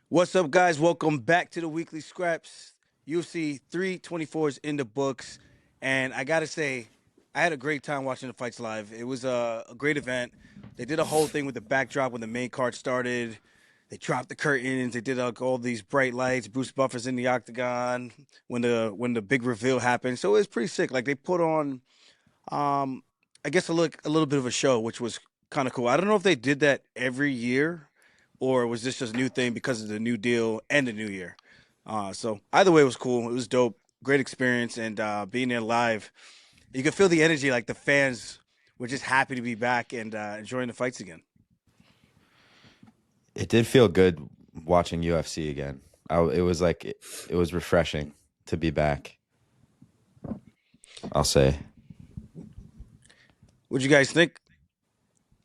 What's up, guys? Welcome back to the Weekly Scraps. UFC 324 is in the books, and I gotta say, I had a great time watching the fights live. It was a great event. They did a whole thing with the backdrop when the main card started. They dropped the curtains. They did all these bright lights. Bruce Buffer's in the octagon when the big reveal happened. So it was pretty sick. Like they put on, um, I guess a little bit of a show, which was kind of cool. I don't know if they did that every year or was this just a new thing because of the new deal and the new year? So either way, it was cool. It was dope. Great experience, and being there live, you could feel the energy. Like the fans were just happy to be back and enjoying the fights again. It did feel good watching UFC again. It was like it was refreshing to be back. I'll say. What'd you guys think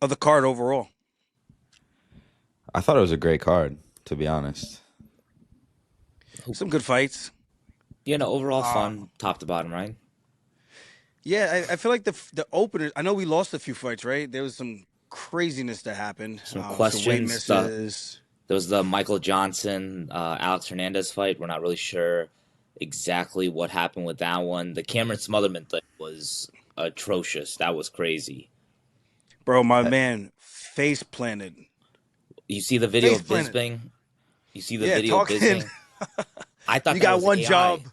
of the card overall? I thought it was a great card, to be honest. Some good fights. Overall Uh, fun, top to bottom, right? yeah, I feel like the openers. I know we lost a few fights, right? There was some craziness that happened. Some Some weight questions. misses. There was the Michael Johnson, Alex Hernandez fight. We're not really sure exactly what happened with that one. The Cameron Smotherman thing was atrocious. That was crazy. Bro, my Uh, man face planted. You see the video Face of planted. Bisping? You see the Yeah, video of talking. Bisping? I thought You that got was one AI. job.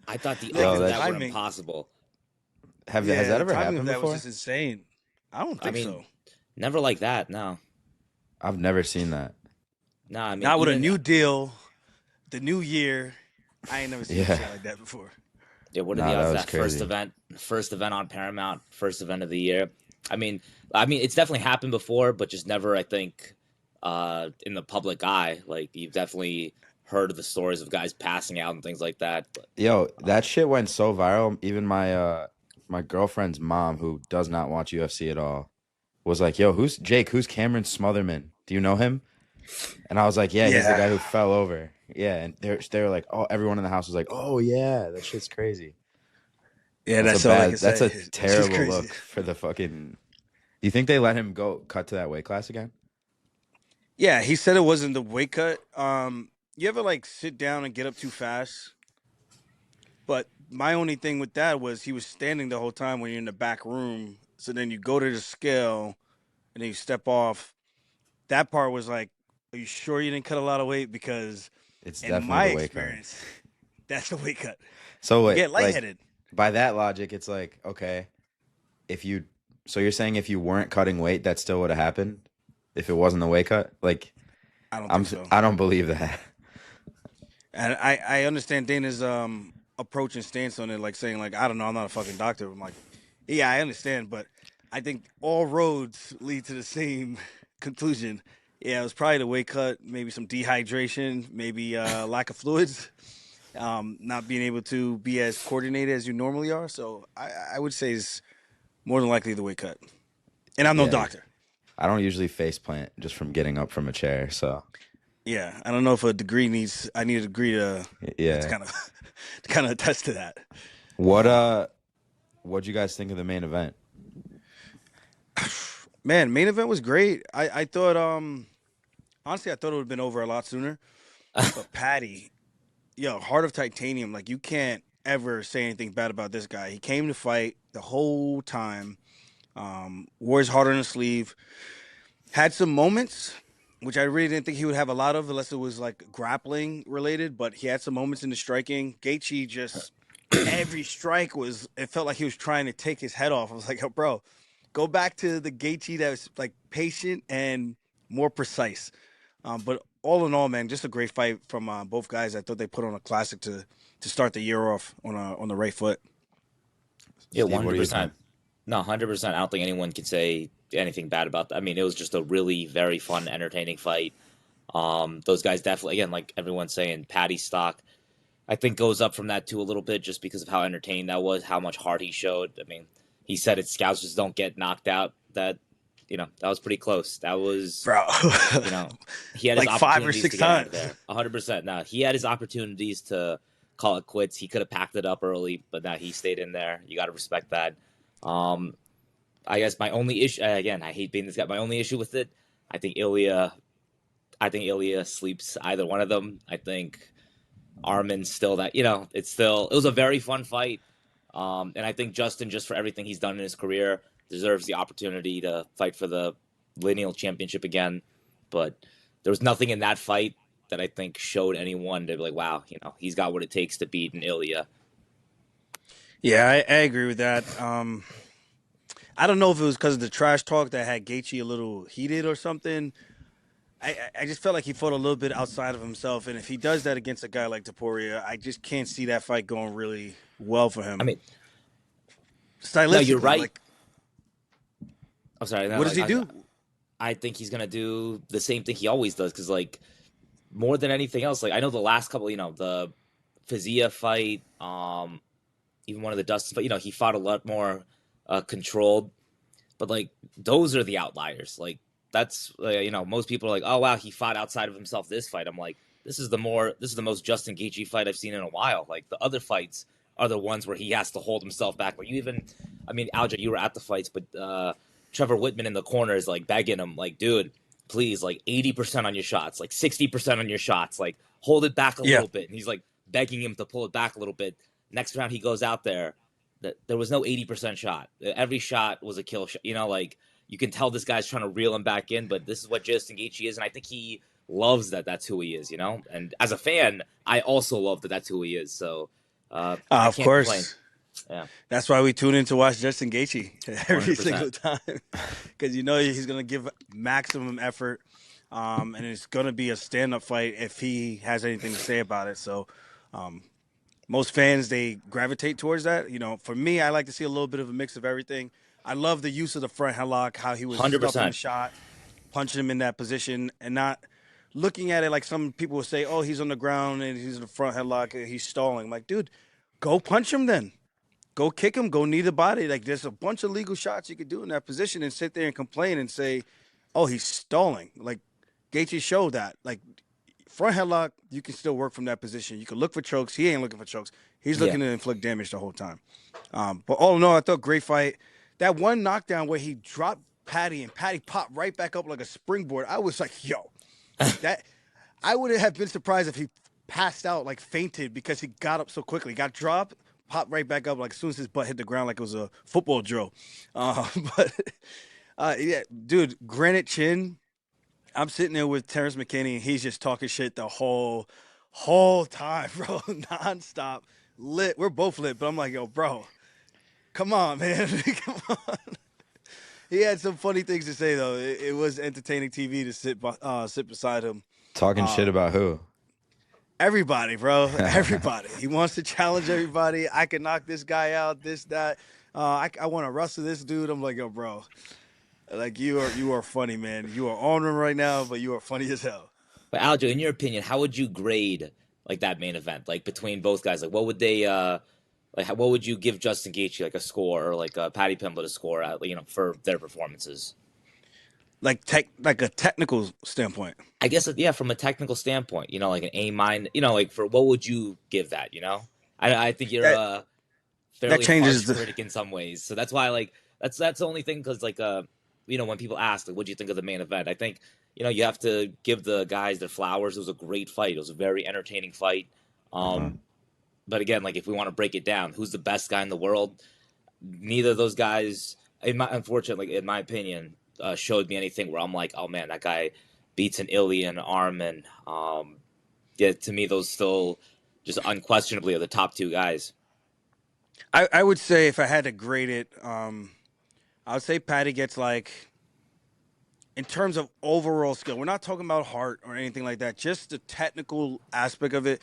I thought the Yeah, Yo, odds because of the that that were timing. impossible. has Yeah, that the ever timing of happened that was before? just insane. I don't I think mean, so. never like that. No, I've never seen that. no. I mean, Not with a even new deal, the new year. I ain't never seen no Yeah. shit like that before. yeah, what are the Nah, that odds of was that first crazy. event, first event on Paramount, first event of the year? I mean, it's definitely happened before, but just never, I think, in the public eye. Like you've definitely heard of the stories of guys passing out and things like that. But Yo, that um, shit went so viral. Even my girlfriend's mom, who does not watch UFC at all, was like, "Yo, who's Jake? Who's Cameron Smotherman? Do you know him?" And I was like, "Yeah, he's the Yeah, guy who fell over." Yeah, and they were like, "Oh," everyone in the house was like, "Oh yeah, that shit's crazy." yeah, that's all I can That's say. a That's just terrible crazy. look for the fucking. Do you think they let him go cut to that weight class again? Yeah, he said it wasn't the weight cut. You ever like sit down and get up too fast? But my only thing with that was he was standing the whole time when you're in the back room. So then you go to the scale and then you step off. That part was like, are you sure you didn't cut a lot of weight? Because It's in definitely my the weight cut. experience, that's the weight cut. So You wait, get like lightheaded. by that logic, it's like okay, if you so you're saying if you weren't cutting weight, that still would have happened if it wasn't the weight cut? Like I don't think so. I don't believe that. And I understand Dana's approach and stance on it, like saying like I don't know, I'm not a fucking doctor. I'm like, yeah, I understand, but I think all roads lead to the same conclusion. Yeah, it was probably the weight cut, maybe some dehydration, maybe lack of fluids, not being able to be as coordinated as you normally are. So I would say it's more than likely the weight cut. And I'm no Yeah, doctor. I don't usually face plant just from getting up from a chair. So Yeah, I don't know if a degree needs. I need a degree to yeah, kind of to kind of attest to that. what Uh, what'd you guys think of the main event? Man, main event was great. I thought honestly I thought it would have been over a lot sooner. But Patty, yo, Heart of Titanium, like you can't ever say anything bad about this guy. He came to fight the whole time. Wore his heart on his sleeve. Had some moments, which I really didn't think he would have a lot of unless it was like grappling related, but he had some moments in the striking. Gaethje just every strike was it felt like he was trying to take his head off. I was like, yo, bro, go back to the Gaethje that was like patient and more precise. But all in all, man, just a great fight from both guys. I thought they put on a classic to start the year off on the right foot. yeah, Steve, one what hundred do you think? percent. No, 100%. I don't think anyone can say anything bad about that. I mean, it was just a really very fun, entertaining fight. Those guys definitely, again, like everyone's saying, Patty stock, I think goes up from that too a little bit just because of how entertaining that was, how much heart he showed. I mean, he said it, scouts just don't get knocked out. That was pretty close. That was, Bro. you know, he had his Like five or opportunities six to get out of times. there. 100%. Now, he had his opportunities to call it quits. He could have packed it up early, but now he stayed in there. You got to respect that. Um, I guess my only issue, again, I hate being this guy. My only issue with it, I think Ilya. I think Ilia sleeps either one of them. I think Armin's still that, it was a very fun fight. And I think Justin, just for everything he's done in his career, deserves the opportunity to fight for the lineal championship again. But there was nothing in that fight that I think showed anyone to be like, wow, he's got what it takes to beat an Ilia. Yeah, I agree with that. I don't know if it was because of the trash talk that had Gaethje a little heated or something. I just felt like he fought a little bit outside of himself, and if he does that against a guy like Topuria, I just can't see that fight going really well for I him. mean, no, you're Stylistically, right. like, I'm sorry. No, what does he do? I think he's gonna do the same thing he always does because, like, more than anything else, like I know the last couple, the Fizia fight, even one of the Dustin fight, he fought a lot more controlled, but like those are the outliers. Like that's most people are like, oh wow, he fought outside of himself this fight. I'm like, this is the most Justin Gaethje fight I've seen in a while. Like the other fights are the ones where he has to hold himself back. Where Aljo, you were at the fights, but Trevor Whitman in the corner is like begging him, like, dude, please, like 80% on your shots, like 60% on your shots, like hold it back a Yeah, little bit. And he's like begging him to pull it back a little bit. Next round he goes out there, that there was no 80% shot. Every shot was a kill shot. Like you can tell this guy's trying to reel him back in, but this is what Justin Gaethje is, and I think he loves that. That's who he is. And as a fan, I also love that. That's who he is. So I of can't complain. course. Yeah, That's why we tune in to watch Justin Gaethje every 100%. single time, because he's going to give maximum effort, and it's going to be a stand-up fight if he has anything to say about it. So, most fans, they gravitate towards that. For me, I like to see a little bit of a mix of everything. I love the use of the front headlock, how he was stuffing the 100%. shot, punching him in that position, and not looking at it like some people will say, "Oh, he's on the ground and he's in the front headlock and he's stalling." I'm like, dude, go punch him then. Go kick him, go knee the body. Like there's a bunch of legal shots you could do in that position and sit there and complain and say, "Oh, he's stalling." Like Gaethje showed that. Like front headlock, you can still work from that position. You can look for chokes. He ain't looking for chokes. He's Yeah. looking to inflict damage the whole time. But all in all, I thought great fight. That one knockdown where he dropped Patty and Patty popped right back up like a springboard. I was like, yo, that I would have been surprised if he passed out, like fainted, because he got up so quickly. Got dropped, popped right back up, like as soon as his butt hit the ground, like it was a football drill. But yeah, dude, granite chin. I'm sitting there with Terrence McKinney, and he's just talking shit the whole time, bro, nonstop. Lit. We're both lit, but I'm like, yo, bro, come on, man, come on. He had some funny things to say though. It was entertaining TV to sit beside him. Talking shit about who? Everybody, bro. Everybody. He wants to challenge everybody. I can knock this guy out, this, that. I want to wrestle this dude. I'm like, yo, bro. Like you are funny, man. You are on him right now, but you are funny as hell. But Aljo, in your opinion, how would you grade like that main event, like between both guys? Like, what would they what would you give Justin Gaethje like a score, or like Patty Pimblett a score at, for their performances? Like a technical standpoint. I guess yeah, from a technical standpoint, like an A minus, like for what would you give that? I think you're That fairly changes harsh critic in some ways, so that's why that's the only thing, because when people ask like, what do you think of the main event? I think you have to give the guys their flowers. It was a great fight. It was a very entertaining fight. But again, like if we want to break it down, who's the best guy in the world? Neither of those guys, unfortunately, in my opinion, showed me anything where I'm like, oh man, that guy beats an Ilia and Armin. Yeah, to me, those still just unquestionably are the top two guys. I would say if I had to grade it, I would say Patty gets like, in terms of overall skill, we're not talking about heart or anything like that, just the technical aspect of it.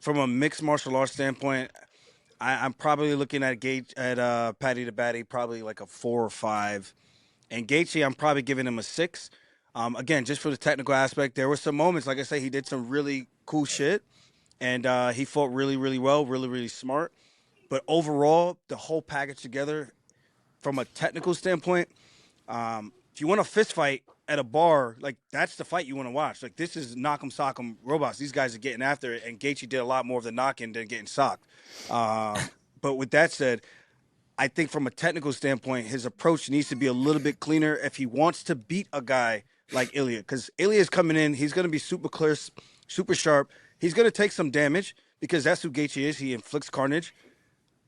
From a mixed martial arts standpoint, I'm probably looking at Patty the Batty, probably like a 4 or 5. And Gaethje, I'm probably giving him a 6. Again, just for the technical aspect, there were some moments, like I say, he did some really cool shit, and he fought really, really well, really, really smart. But overall, the whole package together, from a technical standpoint, if you want a fist fight at a bar, like that's the fight you want to watch. Like this is knock 'em, sock 'em robots. These guys are getting after it, and Gaethje did a lot more of the knocking than getting socked. But with that said, I think from a technical standpoint, his approach needs to be a little bit cleaner if he wants to beat a guy like Ilia, because Ilia is coming in. He's going to be super clear, super sharp. He's going to take some damage because that's who Gaethje is. He inflicts carnage,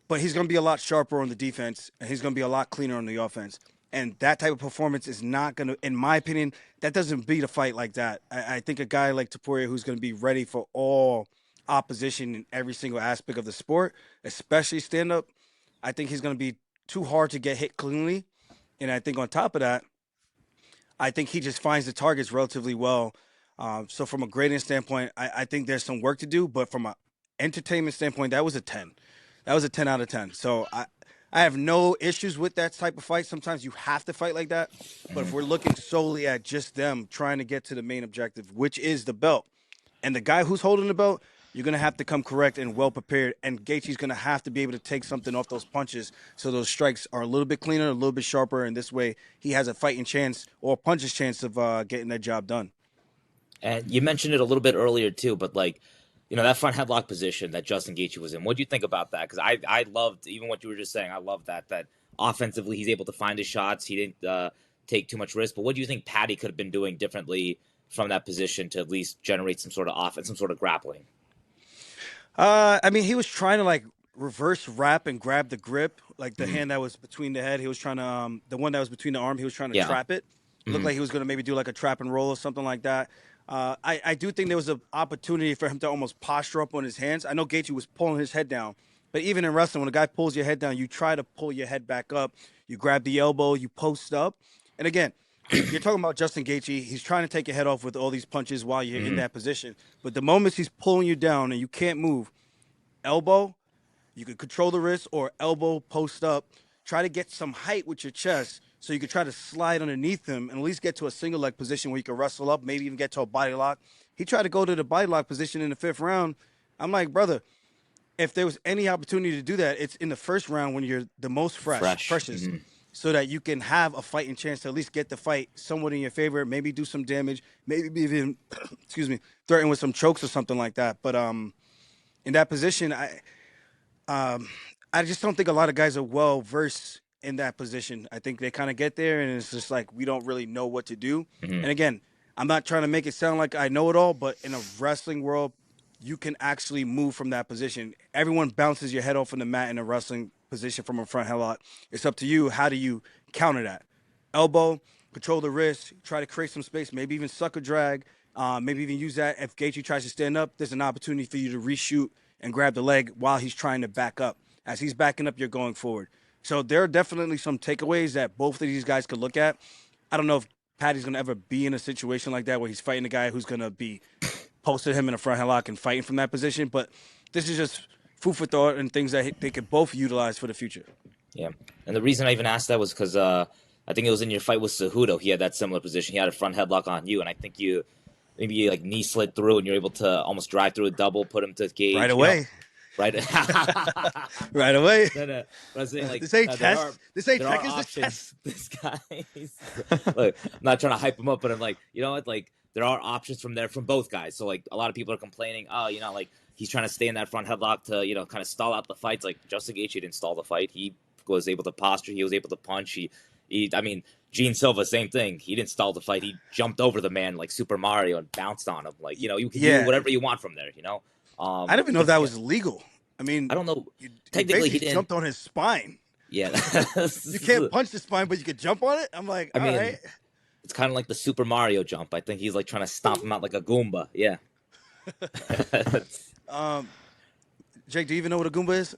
but he's going to be a lot sharper on the defense, and he's going to be a lot cleaner on the offense. And that type of performance is not going to, in my opinion, that doesn't beat a fight like that. I think a guy like Topuria who's going to be ready for all opposition in every single aspect of the sport, especially stand-up, I think he's going to be too hard to get hit cleanly. And I think on top of that, I think he just finds the targets relatively well. So from a grading standpoint, I think there's some work to do. But from an entertainment standpoint, that was a 10. That was a 10 out of 10. So I have no issues with that type of fight. Sometimes you have to fight like that. But if we're looking solely at just them trying to get to the main objective, which is the belt, and the guy who's holding the belt, you're going to have to come correct and well prepared. And Gaethje's going to have to be able to take something off those punches so those strikes are a little bit cleaner, a little bit sharper. And this way he has a fighting chance or a puncher's chance of getting that job done. And you mentioned it a little bit earlier too, but like, that front headlock position that Justin Gaethje was in. What do you think about that? Because I loved even what you were just saying. I love that offensively he's able to find his shots. He didn't take too much risk. But what do you think Paddy could have been doing differently from that position to at least generate some sort of offense, some sort of grappling? I mean, he was trying to like reverse wrap and grab the grip, like the hand that was between the head. He was trying to, the one that was between the arm, he was trying to trap it. It looked like he was going to maybe do like a trap and roll or something like that. I do think there was an opportunity for him to almost posture up on his hands. I know Gaethje was pulling his head down, but even in wrestling, when a guy pulls your head down, you try to pull your head back up. You grab the elbow, you post up. And again, you're talking about Justin Gaethje. He's trying to take your head off with all these punches while you're in that position. But the moments he's pulling you down and you can't move, elbow, you could control the wrist, or elbow, post up. Try to get some height with your chest so you could try to slide underneath him and at least get to a single leg position where you can wrestle up, maybe even get to a body lock. He tried to go to the body lock position in the 5th round. I'm like, brother, if there was any opportunity to do that, it's in the 1st round when you're the most freshest, so that you can have a fighting chance to at least get the fight somewhat in your favor, maybe do some damage, maybe even, threaten with some chokes or something like that. But in that position, I just don't think a lot of guys are well versed in that position. I think they kind of get there and it's just like we don't really know what to do. And again, I'm not trying to make it sound like I know it all, but in a wrestling world, you can actually move from that position. Everyone bounces your head off from the mat in a wrestling position from a front headlock. It's up to you. How do you counter that? Elbow, control the wrist, try to create some space, maybe even sucker drag, maybe even use that. If Gaethje tries to stand up, there's an opportunity for you to reshoot and grab the leg while he's trying to back up. As he's backing up, you're going forward. So there are definitely some takeaways that both of these guys could look at. I don't know if Paddy's going to ever be in a situation like that where he's fighting a guy who's going to be posted him in a front headlock and fighting from that position. But this is just food for thought and things that they could both utilize for the future. Yeah. And the reason I even asked that was because I think it was in your fight with Cejudo. He had that similar position. He had a front headlock on you, and I think maybe you like knee slid through and you're able to almost drive through a double, put him to cage. Right away. Right. Right away. But I was saying, like, this ain't test. This ain't Tekken. This test. This guy. Look, I'm not trying to hype him up, but I'm like, you know what? Like, there are options from both guys. So like, a lot of people are complaining, like he's trying to stay in that front headlock to kind of stall out the fights. Like Justin Gaethje didn't stall the fight. He was able to posture. He was able to punch. I mean, Gene Silva, same thing. He didn't stall the fight. He jumped over the man like Super Mario and bounced on him. Like, you can do whatever you want from there. I don't even know if that was legal. I mean, I don't know. Technically, he jumped on his spine. Yeah, you can't punch the spine, but you could jump on it. I'm like, all right. It's kind of like the Super Mario jump. I think he's like trying to stomp him out like a Goomba. Yeah. Jake, do you even know what a Goomba is?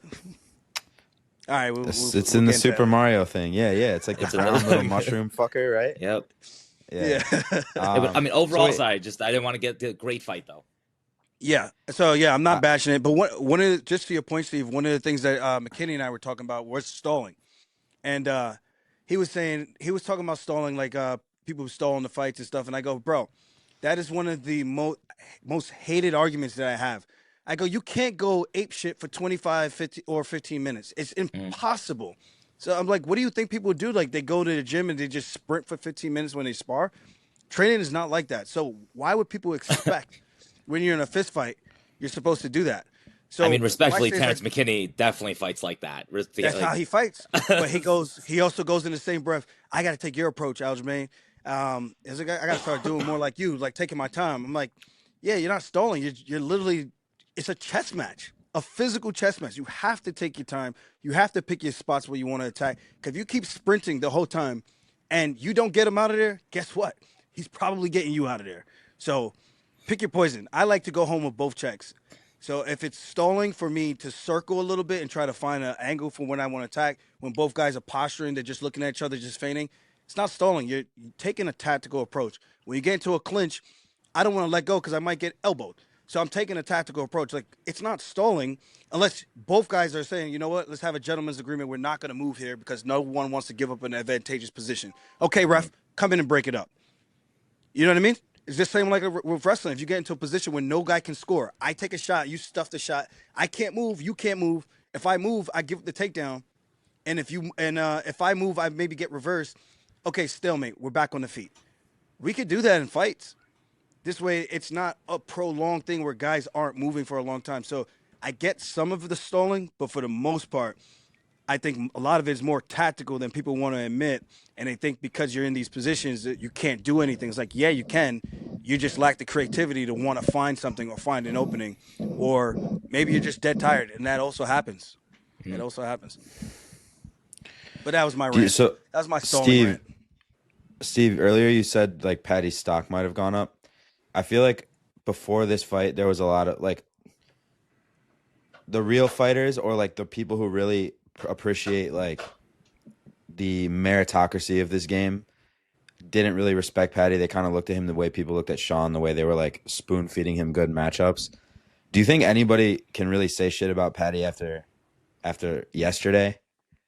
All right, it's in the Super Mario thing. Yeah. It's like the brown little mushroom fucker, right? Yep. Yeah. But, I mean, overall, I didn't want to get the great fight though. Yeah. So I'm not bashing it, but one of just to your point, Steve, one of the things that McKinney and I were talking about was stalling, and he was talking about stalling, like people stalling the fights and stuff, and I go, bro, that is one of the most hated arguments that I have. I go, you can't go ape shit for 25, 50, or 15 minutes. It's impossible. So I'm like, what do you think people do? Like they go to the gym and they just sprint for 15 minutes when they spar? Training is not like that. So why would people expect when you're in a fist fight, you're supposed to do that? So I mean, respectfully, Terrence McKinney definitely fights like that. That's how he fights. But he also goes in the same breath, I got to take your approach, Aljamain. As a guy, I got to start doing more like you, like taking my time. I'm like, yeah, you're not stalling. You're literally, it's a chess match, a physical chess match. You have to take your time. You have to pick your spots where you want to attack. Because if you keep sprinting the whole time and you don't get him out of there, guess what? He's probably getting you out of there. So pick your poison. I like to go home with both checks. So if it's stalling for me to circle a little bit and try to find an angle for when I want to attack, when both guys are posturing, they're just looking at each other, just feigning. It's not stalling. You're taking a tactical approach. When you get into a clinch, I don't want to let go because I might get elbowed. So I'm taking a tactical approach. Like, it's not stalling unless both guys are saying, you know what, let's have a gentleman's agreement. We're not going to move here because no one wants to give up an advantageous position. Okay, ref, come in and break it up. You know what I mean? It's just same like with wrestling. If you get into a position where no guy can score, I take a shot, you stuff the shot. I can't move, you can't move. If I move, I give the takedown. And if I move, I maybe get reversed. Okay, stalemate. We're back on the feet. We could do that in fights. This way, it's not a prolonged thing where guys aren't moving for a long time. So I get some of the stalling, but for the most part, I think a lot of it is more tactical than people want to admit. And they think because you're in these positions that you can't do anything. It's like, yeah, you can. You just lack the creativity to want to find something or find an opening. Or maybe you're just dead tired, and that also happens. It also happens. But that was my rant. So, That was my stalling rant. Steve, earlier you said like Patty's stock might have gone up. I feel like before this fight, there was a lot of like the real fighters or like the people who really appreciate like the meritocracy of this game didn't really respect Patty. They kind of looked at him the way people looked at Sean, the way they were like spoon feeding him good matchups. Do you think anybody can really say shit about Patty after yesterday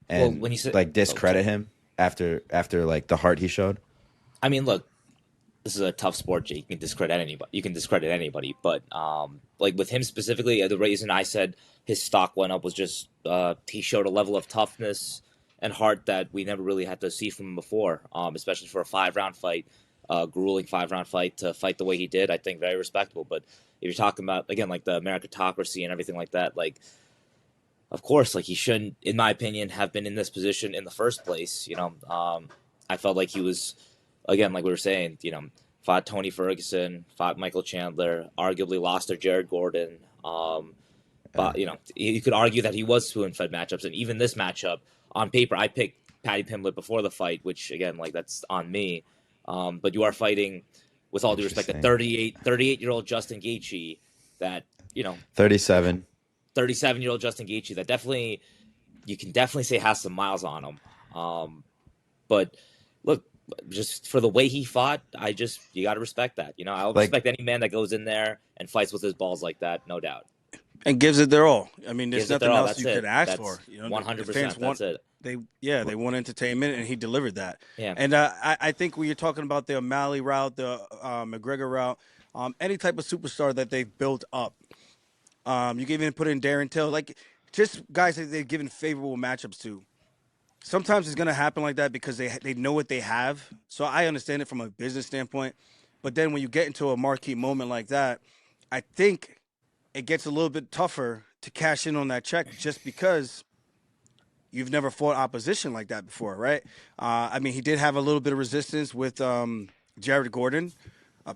and Well, when you say like discredit him after like the heart he showed? I mean, look, this is a tough sport, Jake. You can discredit anybody. But like with him specifically, the reason I said his stock went up was just he showed a level of toughness and heart that we never really had to see from him before. Especially for a 5-round fight, grueling 5-round fight to fight the way he did. I think very respectable. But if you're talking about again like the meritocracy and everything like that, like of course, like he shouldn't, in my opinion, have been in this position in the first place. I felt like he was. Again, like we were saying, fought Tony Ferguson, fought Michael Chandler, arguably lost to Jared Gordon. But you could argue that he was spoon-fed matchups, and even this matchup on paper, I picked Paddy Pimblett before the fight, which again, like that's on me. But you are fighting, with all due respect, a 38-year-old Justin Gaethje, that 37. 37-year-old Justin Gaethje that you can definitely say has some miles on him. But look. Just for the way he fought, you got to respect that. I'll respect any man that goes in there and fights with his balls like that, no doubt. And gives it their all. I mean, there's nothing else you could ask for. 100%. That's it. They want entertainment, and he delivered that. Yeah. And I think when you're talking about the O'Malley route, the McGregor route, any type of superstar that they've built up, you can even put in Darren Till, like just guys that they've given favorable matchups to. Sometimes it's going to happen like that because they know what they have. So I understand it from a business standpoint. But then when you get into a marquee moment like that, I think it gets a little bit tougher to cash in on that check just because you've never fought opposition like that before, right? I mean, he did have a little bit of resistance with Jared Gordon.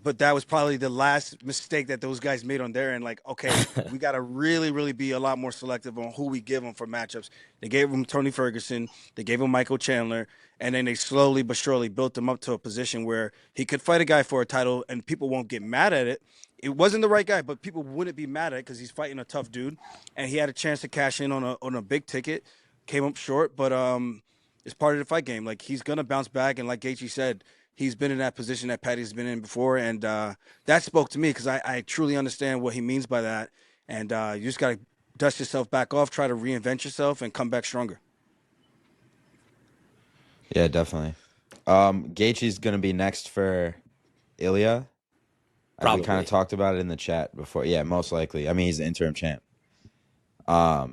But that was probably the last mistake that those guys made on their end. Like, okay, we got to really, really be a lot more selective on who we give them for matchups. They gave him Tony Ferguson. They gave him Michael Chandler. And then they slowly but surely built him up to a position where he could fight a guy for a title and people won't get mad at it. It wasn't the right guy, but people wouldn't be mad at it because he's fighting a tough dude. And he had a chance to cash in on a big ticket. Came up short, but it's part of the fight game. Like, he's going to bounce back. And like Gaethje said, he's been in that position that Patty's been in before, and that spoke to me because I truly understand what he means by that. And you just got to dust yourself back off, try to reinvent yourself, and come back stronger. Yeah, definitely. Gaethje's going to be next for Ilia. Probably. We kind of talked about it in the chat before. Yeah, most likely. I mean, he's the interim champ. How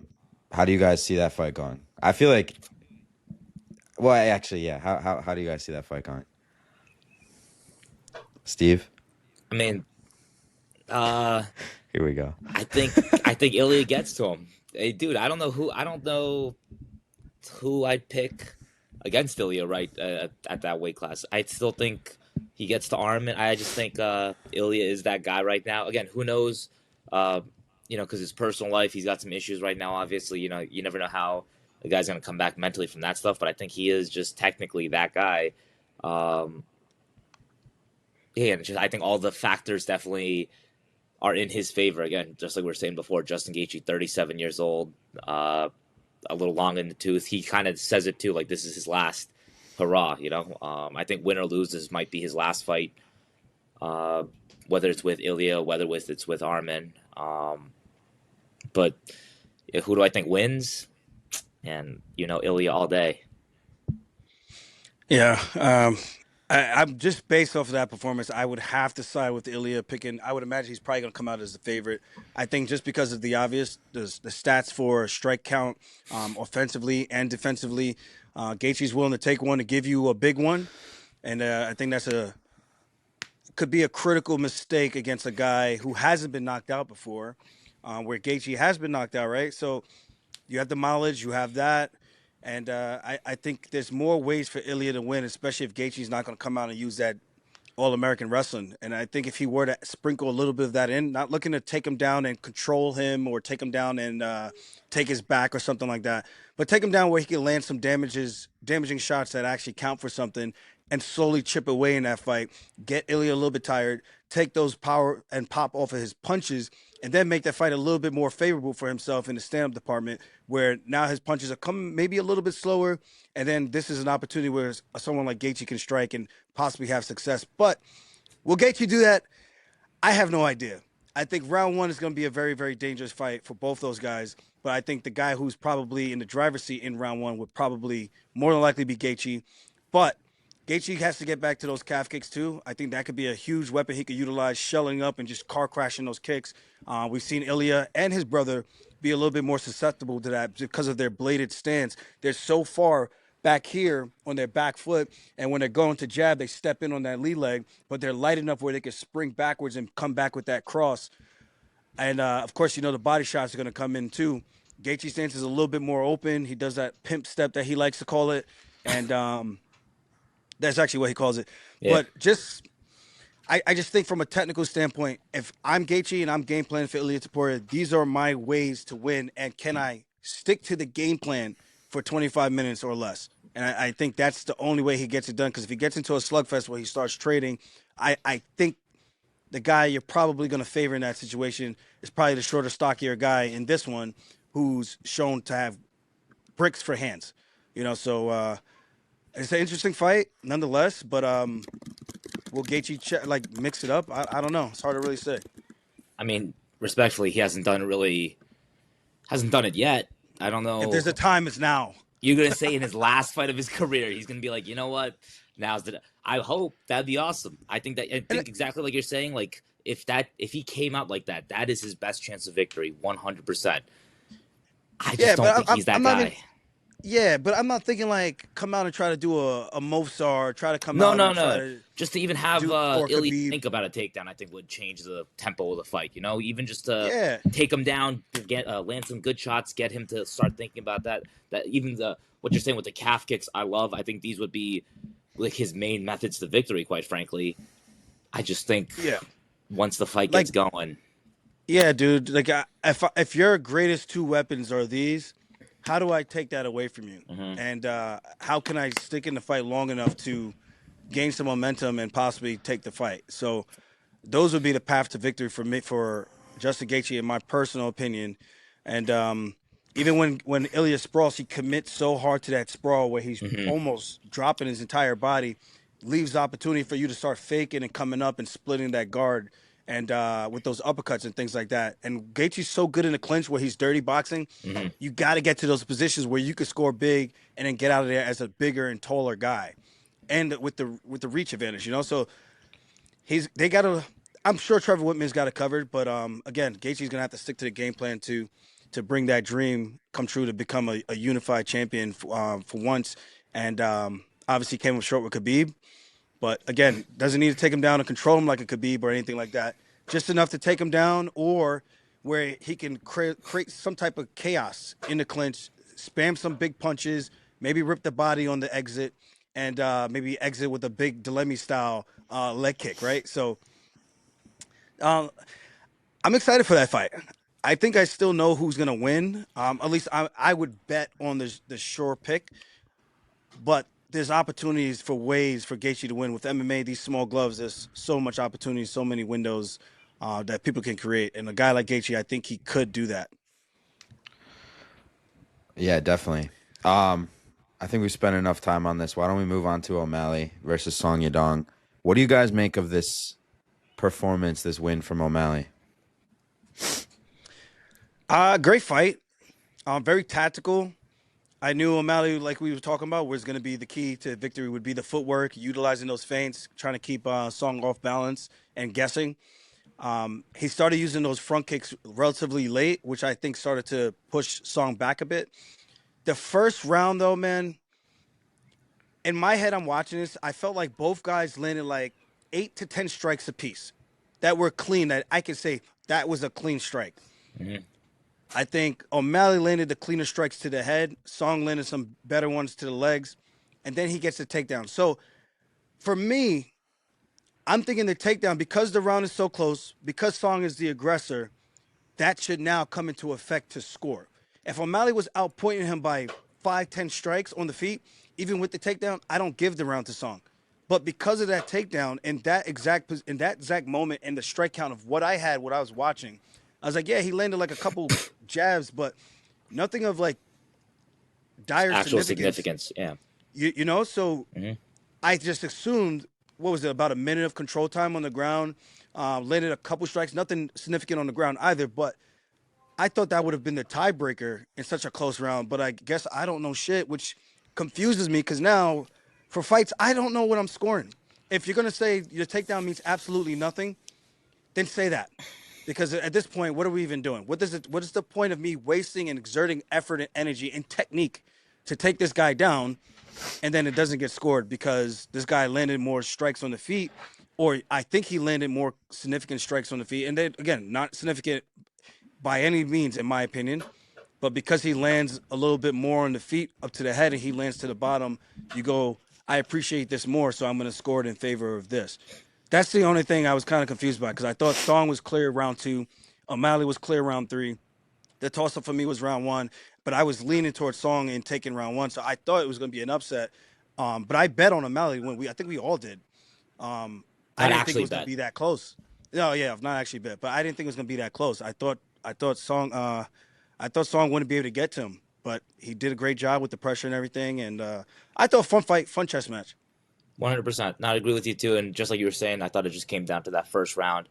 do you guys see that fight going? I feel like, well, actually, yeah. How do you guys see that fight going? Steve? I mean, here we go. I think Ilia gets to him. Hey, dude, I don't know who I'd pick against Ilia right at that weight class. I still think he gets to Armin. I just think Ilya is that guy right now. Again, who knows? Uh, because his personal life, he's got some issues right now. Obviously, you never know how the guy's going to come back mentally from that stuff. But I think he is just technically that guy. Um, yeah, and I think all the factors definitely are in his favor. Again, just like we were saying before, Justin Gaethje, 37 years old, a little long in the tooth. He kind of says it too, like this is his last hurrah. I think win or lose, this might be his last fight. Uh, whether it's with Ilya, whether it's with Armin. But who do I think wins? And Ilya all day. Yeah, I'm just based off of that performance. I would have to side with Ilya picking. I would imagine he's probably going to come out as the favorite. I think just because of the obvious, the stats for strike count, offensively and defensively, Gaethje's willing to take one to give you a big one, and I think could be a critical mistake against a guy who hasn't been knocked out before, where Gaethje has been knocked out, right? So you have the mileage, you have that. And I think there's more ways for Ilya to win, especially if Gaethje's not going to come out and use that All-American wrestling. And I think if he were to sprinkle a little bit of that in, not looking to take him down and control him or take him down and take his back or something like that, but take him down where he can land some damaging shots that actually count for something and slowly chip away in that fight, get Ilya a little bit tired, take those power and pop off of his punches, and then make that fight a little bit more favorable for himself in the stand-up department, where now his punches are coming maybe a little bit slower, and then this is an opportunity where someone like Gaethje can strike and possibly have success. But will Gaethje do that? I have no idea. I think round one is going to be a very, very dangerous fight for both those guys. But I think the guy who's probably in the driver's seat in round one would probably more than likely be Gaethje. But Gaethje has to get back to those calf kicks too. I think that could be a huge weapon he could utilize, shelling up and just car crashing those kicks. We've seen Ilya and his brother be a little bit more susceptible to that because of their bladed stance. They're so far back here on their back foot, and when they're going to jab, they step in on that lead leg, but they're light enough where they can spring backwards and come back with that cross. And of course, the body shots are going to come in too. Gaethje's stance is a little bit more open. He does that pimp step that he likes to call it, and that's actually what he calls it. Yeah. But I just think from a technical standpoint, if I'm Gaethje and I'm game planning for Ilia Topuria, these are my ways to win. And can I stick to the game plan for 25 minutes or less? And I think that's the only way he gets it done. Because if he gets into a slugfest where he starts trading, I think the guy you're probably going to favor in that situation is probably the shorter, stockier guy in this one, who's shown to have bricks for hands. So it's an interesting fight nonetheless. But will Gaethje mix it up? I don't know. It's hard to really say. I mean, respectfully, he hasn't done it yet. I don't know. If there's a time, it's now. You're gonna say in his last fight of his career, he's gonna be like, you know what? Now's the. I hope that'd be awesome. I think exactly like you're saying. Like if he came out like that, that is his best chance of victory, 100%. I just don't think he's that guy. Yeah, but I'm not thinking come out and try to do a Mofsar, try to come No, out no, and try no. to Just to even have or Ilya Khabib. think about a takedown, I think would change the tempo of the fight. Even just to Yeah. take him down, get land some good shots, get him to start thinking about that. That even what you're saying with the calf kicks, I love. I think these would be like his main methods to victory. Quite frankly, I just think once the fight gets going, Yeah, dude. If your greatest two weapons are these, how do I take that away from you? Mhm. And how can I stick in the fight long enough to gain some momentum and possibly take the fight? So those would be the path to victory for me, for Justin Gaethje, in my personal opinion. And even when Ilya sprawls, he commits so hard to that sprawl where he's almost dropping his entire body, leaves the opportunity for you to start faking and coming up and splitting that guard. And with those uppercuts and things like that. And Gaethje's so good in the clinch where he's dirty boxing. You got to get to those positions where you can score big and then get out of there as a bigger and taller guy, and with the reach advantage. So they got to. I'm sure Trevor Whitman's got it covered, but again, Gaethje's gonna have to stick to the game plan to bring that dream come true, to become a unified champion for once. And obviously came up short with Khabib. But again, doesn't need to take him down and control him like a Khabib or anything like that. Just enough to take him down, or where he can create some type of chaos in the clinch, spam some big punches, maybe rip the body on the exit, and maybe exit with a big Delemy style leg kick, right? So um, I'm excited for that fight. I think I still know who's gonna win. At least I would bet on the sure pick, but there's opportunities for ways for Gaethje to win with MMA. These small gloves, there's so much opportunity, so many windows that people can create. And a guy like Gaethje, I think he could do that. Yeah, definitely. I think we spent enough time on this. Why don't we move on to O'Malley versus Song Yadong? What do you guys make of this performance, this win from O'Malley? Great fight. Very tactical. I knew O'Malley, like we were talking about, was going to be the key to victory. Would be the footwork, utilizing those feints, trying to keep Song off balance and guessing. He started using those front kicks relatively late, which I think started to push Song back a bit. The first round, though, man, in my head, I'm watching this. I felt like both guys landed like 8 to 10 strikes apiece that were clean. That I could say that was a clean strike. Mhm. I think O'Malley landed the cleaner strikes to the head. Song landed some better ones to the legs, and then he gets the takedown. So for me, I'm thinking the takedown because the round is so close, because Song is the aggressor. That should now come into effect to score. If O'Malley was outpointing him by 5, 10 strikes on the feet, even with the takedown, I don't give the round to Song. But because of that takedown and that exact moment and the strike count of what I had, what I was watching, I was like, yeah, he landed like a couple jabs, but nothing of like dire Actual significance. significance. Yeah. So Hmm. I just assumed what was it, about a minute of control time on the ground, landed a couple strikes, nothing significant on the ground either. But I thought that would have been the tiebreaker in such a close round. But I guess I don't know shit, which confuses me because now for fights, I don't know what I'm scoring. If you're gonna say your takedown means absolutely nothing, then say that. Because at this point, what are we even doing? What is the point of me wasting and exerting effort and energy and technique to take this guy down and then it doesn't get scored because this guy landed more strikes on the feet, or I think he landed more significant strikes on the feet. And then again, not significant by any means, in my opinion, but because he lands a little bit more on the feet up to the head and he lands to the bottom, you go, I appreciate this more, so I'm going to score it in favor of this. That's the only thing I was kind of confused by because I thought Song was clear round two, O'Malley was clear round three. The toss up for me was round one, but I was leaning towards Song and taking round one, so I thought it was going to be an upset. But I bet on O'Malley when I think we all did. I Not didn't think it actually was going to bet. be that close. No, yeah, I've not actually bet, but I didn't think it was going to be that close. I thought Song wouldn't be able to get to him, but he did a great job with the pressure and everything. And I thought fun fight, fun chess match. 100%. Not agree with you too. And just like you were saying, I thought it just came down to that first round.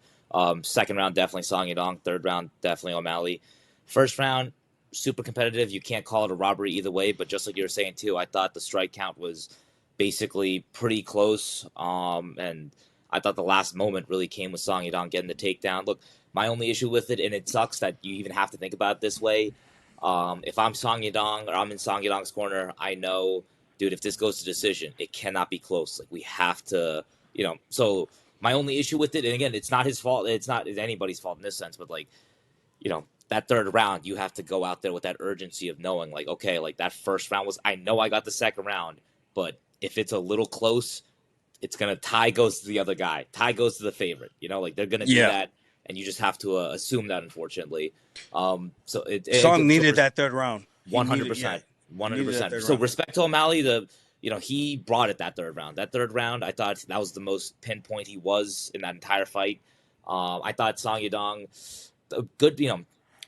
Second round, definitely Song Yadong. Third round, definitely O'Malley. First round, super competitive. You can't call it a robbery either way. But just like you were saying too, I thought the strike count was basically pretty close. And I thought the last moment really came with Song Yadong getting the takedown. Look, my only issue with it, and it sucks that you even have to think about it this way. If I'm Song Yadong or I'm in Song Yadong's corner, I know, dude, if this goes to decision, it cannot be close. Like we have to, So my only issue with it, and again, it's not his fault. It's not anybody's fault in this sense, but like, that third round, you have to go out there with that urgency of knowing, like, okay, like that first round was, I know I got the second round, but if it's a little close, it's gonna tie goes to the other guy. Tie goes to the favorite. Like they're gonna do Yeah, that, and you just have to assume that. Unfortunately, so Song so needed that third round. He one hundred needed, yeah, percent, he one hundred needed that percent. third So round. respect to O'Malley, he brought it that third round. That third round, I thought that was the most pinpoint he was in that entire fight. I thought Song Yadong, good.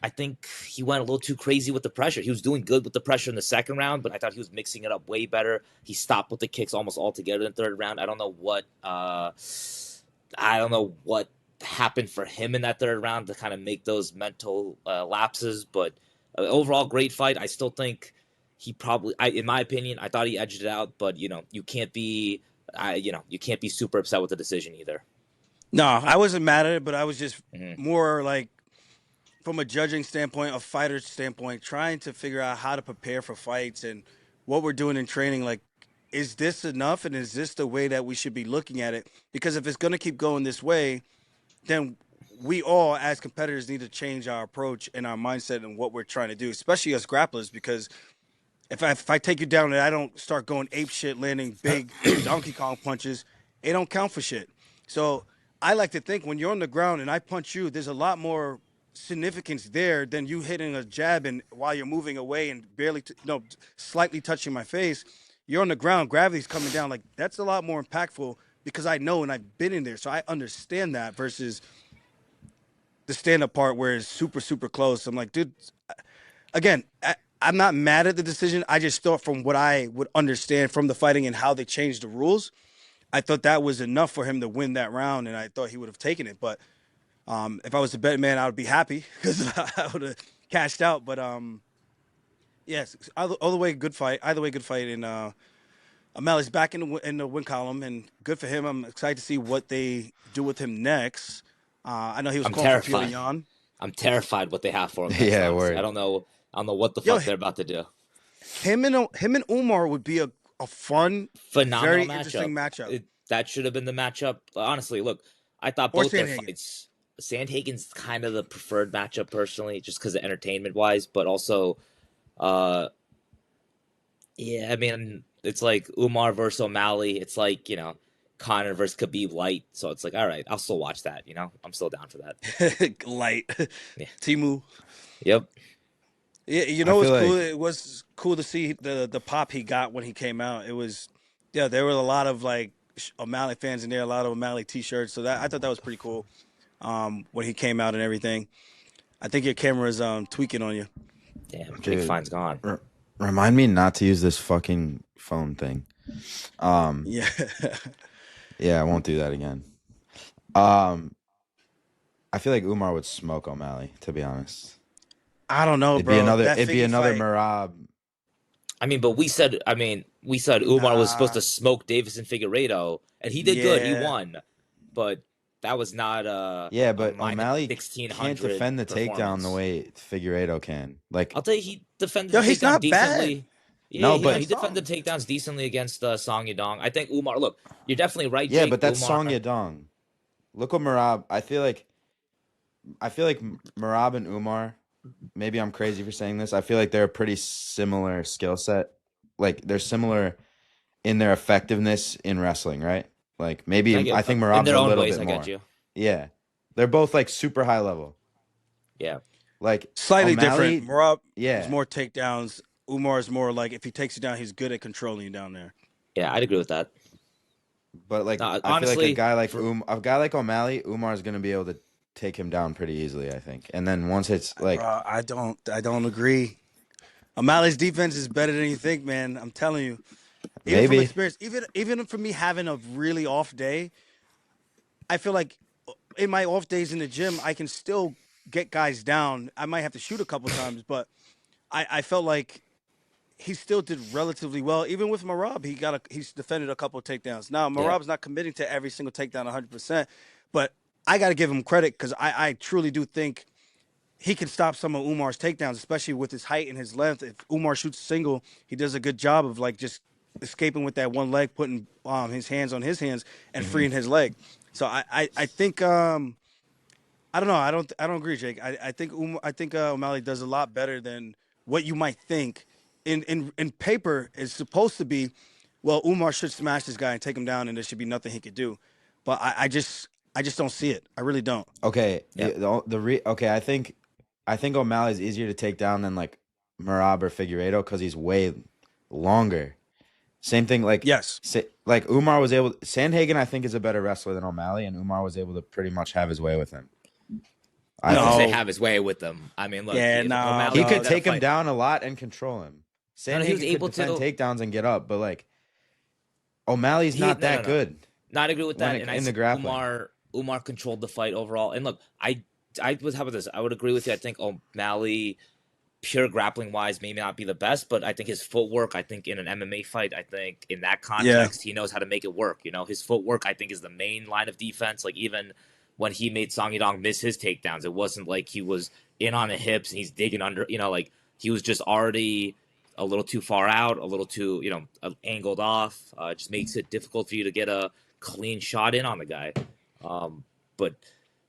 I think he went a little too crazy with the pressure. He was doing good with the pressure in the second round, but I thought he was mixing it up way better. He stopped with the kicks almost altogether in the third round. I don't know what happened for him in that third round to kind of make those mental lapses, but overall great fight. I still think he probably, in my opinion, I thought he edged it out, but you can't be, you can't be super upset with the decision either. No, I wasn't mad at it, but I was just Hmm. more like from a judging standpoint, a fighter standpoint, trying to figure out how to prepare for fights and what we're doing in training. Like, is this enough? And is this the way that we should be looking at it? Because if it's going to keep going this way, then we all, as competitors, need to change our approach and our mindset and what we're trying to do, especially as grapplers. Because if I take you down and I don't start going ape shit, landing big Donkey Kong punches, it don't count for shit. So I like to think when you're on the ground and I punch you, there's a lot more significance there than you hitting a jab and while you're moving away and barely, slightly touching my face. You're on the ground, gravity's coming down. Like that's a lot more impactful because I know and I've been in there, so I understand that versus the stand-up part where it's super, super close. I'm like, dude, again, I'm not mad at the decision. I just thought from what I would understand from the fighting and how they changed the rules, I thought that was enough for him to win that round, and I thought he would have taken it. But if I was a betting man, I would be happy because I would have cashed out. But yes, all the way good fight. Either way, good fight. And O'Malley's back in the win column, and good for him. I'm excited to see what they do with him next. I know he was I'm calling for terrified. Peter Yan. I'm terrified what they have for him. Next, Yeah, honestly. word. I don't know what the fuck they're about to do. Him and Umar would be a fun, Phenomenal very interesting matchup. That should have been the matchup. Honestly, look, I thought Or both their Sandhagen. fights. Sandhagen's kind of the preferred matchup personally, just because of entertainment wise, but also, yeah, I mean, it's like Umar versus O'Malley. It's like Conor versus Khabib light. So it's like, all right, I'll still watch that. I'm still down for that. Light. Yeah. Timu. Yep. Yeah, I what's feel cool? like- It was cool to see the pop he got when he came out. It was, yeah, there were a lot of like O'Malley fans in there, a lot of O'Malley T-shirts. So that I thought that was pretty cool. When he came out and everything. I think your camera's tweaking on you. Damn, Big Dude. Fine's gone. Remind me not to use this fucking phone thing. Yeah. Yeah, I won't do that again. I feel like Umar would smoke O'Malley, to be honest. I don't know, It'd bro. be another That it'd be Figgy another fight- Merab. I mean, but we said Umar was supposed to smoke Davis and Figueiredo, and he did good. He Yeah. won, but that was not Yeah, a but minus O'Malley 1600 can't defend the takedown performance. the way Figueiredo can. Like, I'll tell you, he defended Yo, the he's takedown not bad. decently. Yeah, No, he, but- he defended takedowns decently against Song Yadong. I think Umar. Look, you're definitely right. yeah, Jake. but that's Umar, Song Yadong. Look what Merab. I feel like Merab and Umar. Maybe I'm crazy for saying this. I feel like they're a pretty similar skill set. Like they're similar in their effectiveness in wrestling, right? Like maybe I think in Merab's their a own little ways. bit I more. got you. Yeah, they're both like super high level. Yeah, Like Slightly O'Malley- different. Marab Yeah, is more takedowns. Umar is more like if he takes you down, he's good at controlling you down there. yeah, I'd agree with that. but like No, I feel like honestly, a guy like O'Malley, Umar's gonna be able to take him down pretty easily, I think. And then once it's like, Bro, I don't agree. O'Malley's defense is better than you think, man. I'm telling you. Even from Maybe. experience, even for me having a really off day, I feel like in my off days in the gym, I can still get guys down. I might have to shoot a couple times, but I felt like he still did relatively well. Even with Merab, he's defended a couple of takedowns. Now Marab's not committing to every single takedown 100%, but I got to give him credit because I truly do think he can stop some of Umar's takedowns, especially with his height and his length. If Umar shoots a single, he does a good job of like just escaping with that one leg, putting his hands on his hands and freeing his leg. So I think I don't know. I don't agree, Jake. I think O'Malley does a lot better than what you might think. In paper, it's supposed to be, well, Umar should smash this guy and take him down, and there should be nothing he could do. But I just don't see it. I really don't. okay, Yeah. okay, I think O'Malley's easier to take down than like Merab or Figueiredo because he's way longer. Same thing, like Yes. like Umar was able. Sandhagen, I think, is a better wrestler than O'Malley, and Umar was able to pretty much have his way with him. I don't No. say have his way with them. I mean, look, Yeah, if no, O'Malley He no, could that take him fight- down a lot and control him. No, he was Sandhagen able could to, defend takedowns and get up, but like O'Malley's not no, that no. good. Not agree with when that. it- And I in the said grappling. Umar controlled the fight overall. And look, I was how about this? I would agree with you. I think O'Malley, pure grappling wise, may not be the best, but I think his footwork. I think in an MMA fight, I think in that context, he knows how to make it work. His footwork, I think, is the main line of defense. Like even when he made Song Yadong miss his takedowns, it wasn't like he was in on the hips and he's digging under. Like he was just already a little too far out, a little too, angled off. It just makes it difficult for you to get a clean shot in on the guy. But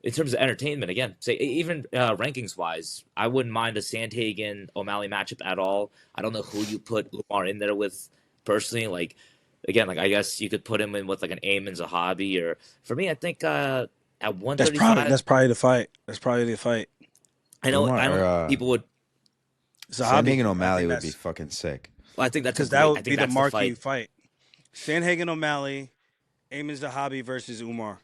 in terms of entertainment, again, say even rankings wise, I wouldn't mind a Sandhagen O'Malley matchup at all. I don't know who you put Umar in there with personally. Like again, like I guess you could put him in with like an Amon's a hobby, or for me, I think at That's probably 135, that's probably the fight. That's probably the fight. I Umar don't or know people would. Zahabi. Sandhagen I O'Malley think would be that's fucking sick. Well, I think that's a because that great. I would be think the that's the marquee fight. fight. Sandhagen O'Malley, Eamon Zahabi versus Umar,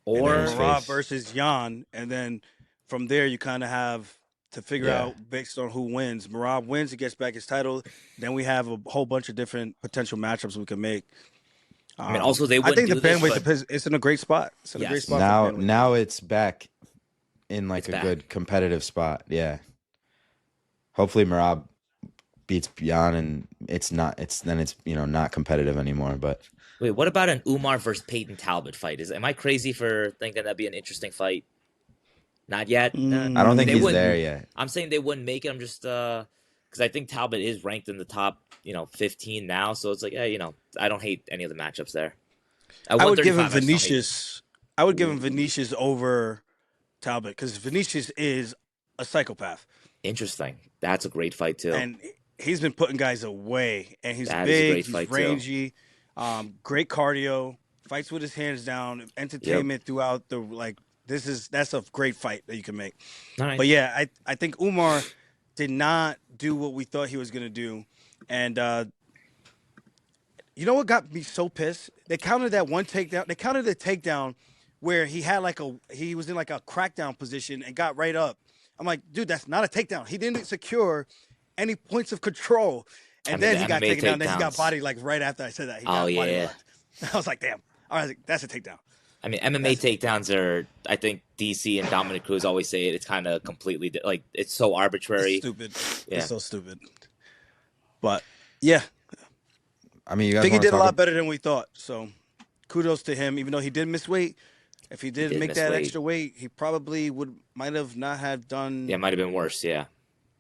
and And then then his Or Marab face. versus Jan, and then from there you kind of have to figure Yeah. out based on who wins. Marab wins, he gets back his title. Then we have a whole bunch of different potential matchups we can make. I mean, also they I wouldn't think the do this, bandweight but division it's in a great spot. It's in a great yes, spot for the Now bandweight now division. it's back in like it's a back. good competitive spot. Yeah. Hopefully Marab beats Jan and it's not competitive anymore. But Wait, what about an Umar versus Peyton Talbot fight? Am I crazy for thinking that'd be an interesting fight? Not yet. I don't I mean, think they he's wouldn't. there yet. I'm saying they wouldn't make it. I'm just because I think Talbot is ranked in the top, 15 now. So it's like, I don't hate any of the matchups there. At I would give him 135, I just don't hate. Vinicius. I would give him Ooh, Vinicius over Talbot because Vinicius is a psychopath, interesting. That's a great fight too. and he's been putting guys away. And he's That is a big, great he's fight too. rangy, great cardio, fights with his hands down, Yep. entertainment throughout the like. That's a great fight that you can make. All right. But yeah, I think Umar did not do what we thought he was gonna do, and you know what got me so pissed? They counted that one takedown. They counted the takedown where he was in like a crackdown position and got right up. I'm like, dude, that's not a takedown. He didn't secure any points of control. I And mean, then the he got MMA taken down. Then he got takedowns. bodied like right after I said that. He Oh got body yeah. locked. I was like, damn. All right, that's a takedown. I mean, MMA That's takedowns are. I think DC and Dominic Cruz always say it. It's kind of completely like it's so it's arbitrary. stupid. Yeah. It's so stupid. But yeah, I mean, you guys Figgy want to did a talk lot better than we thought. So kudos to him. Even though he did miss weight, if he He did did make miss that weight. extra weight, he probably might have not have Yeah, it done. might have been worse. Yeah.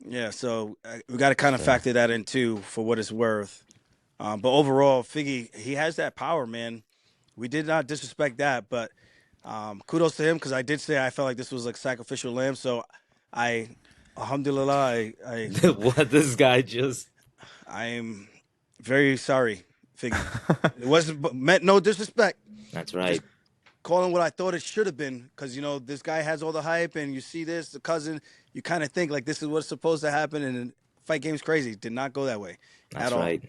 Yeah, so we got to kind of Yeah. factor that in too for what it's worth. But overall, Figgy, he has that power, man. We did not disrespect that, but kudos to him because I did say I felt like this was like sacrificial lamb. So I, alhamdulillah, What this guy just. I am very sorry, Figgy. It wasn't meant no disrespect. That's I'm right. just calling what I thought it should have been because this guy has all the hype and you see this the cousin you kind of think like this is what's supposed to happen and fight game's crazy did not go that way That's at all. right.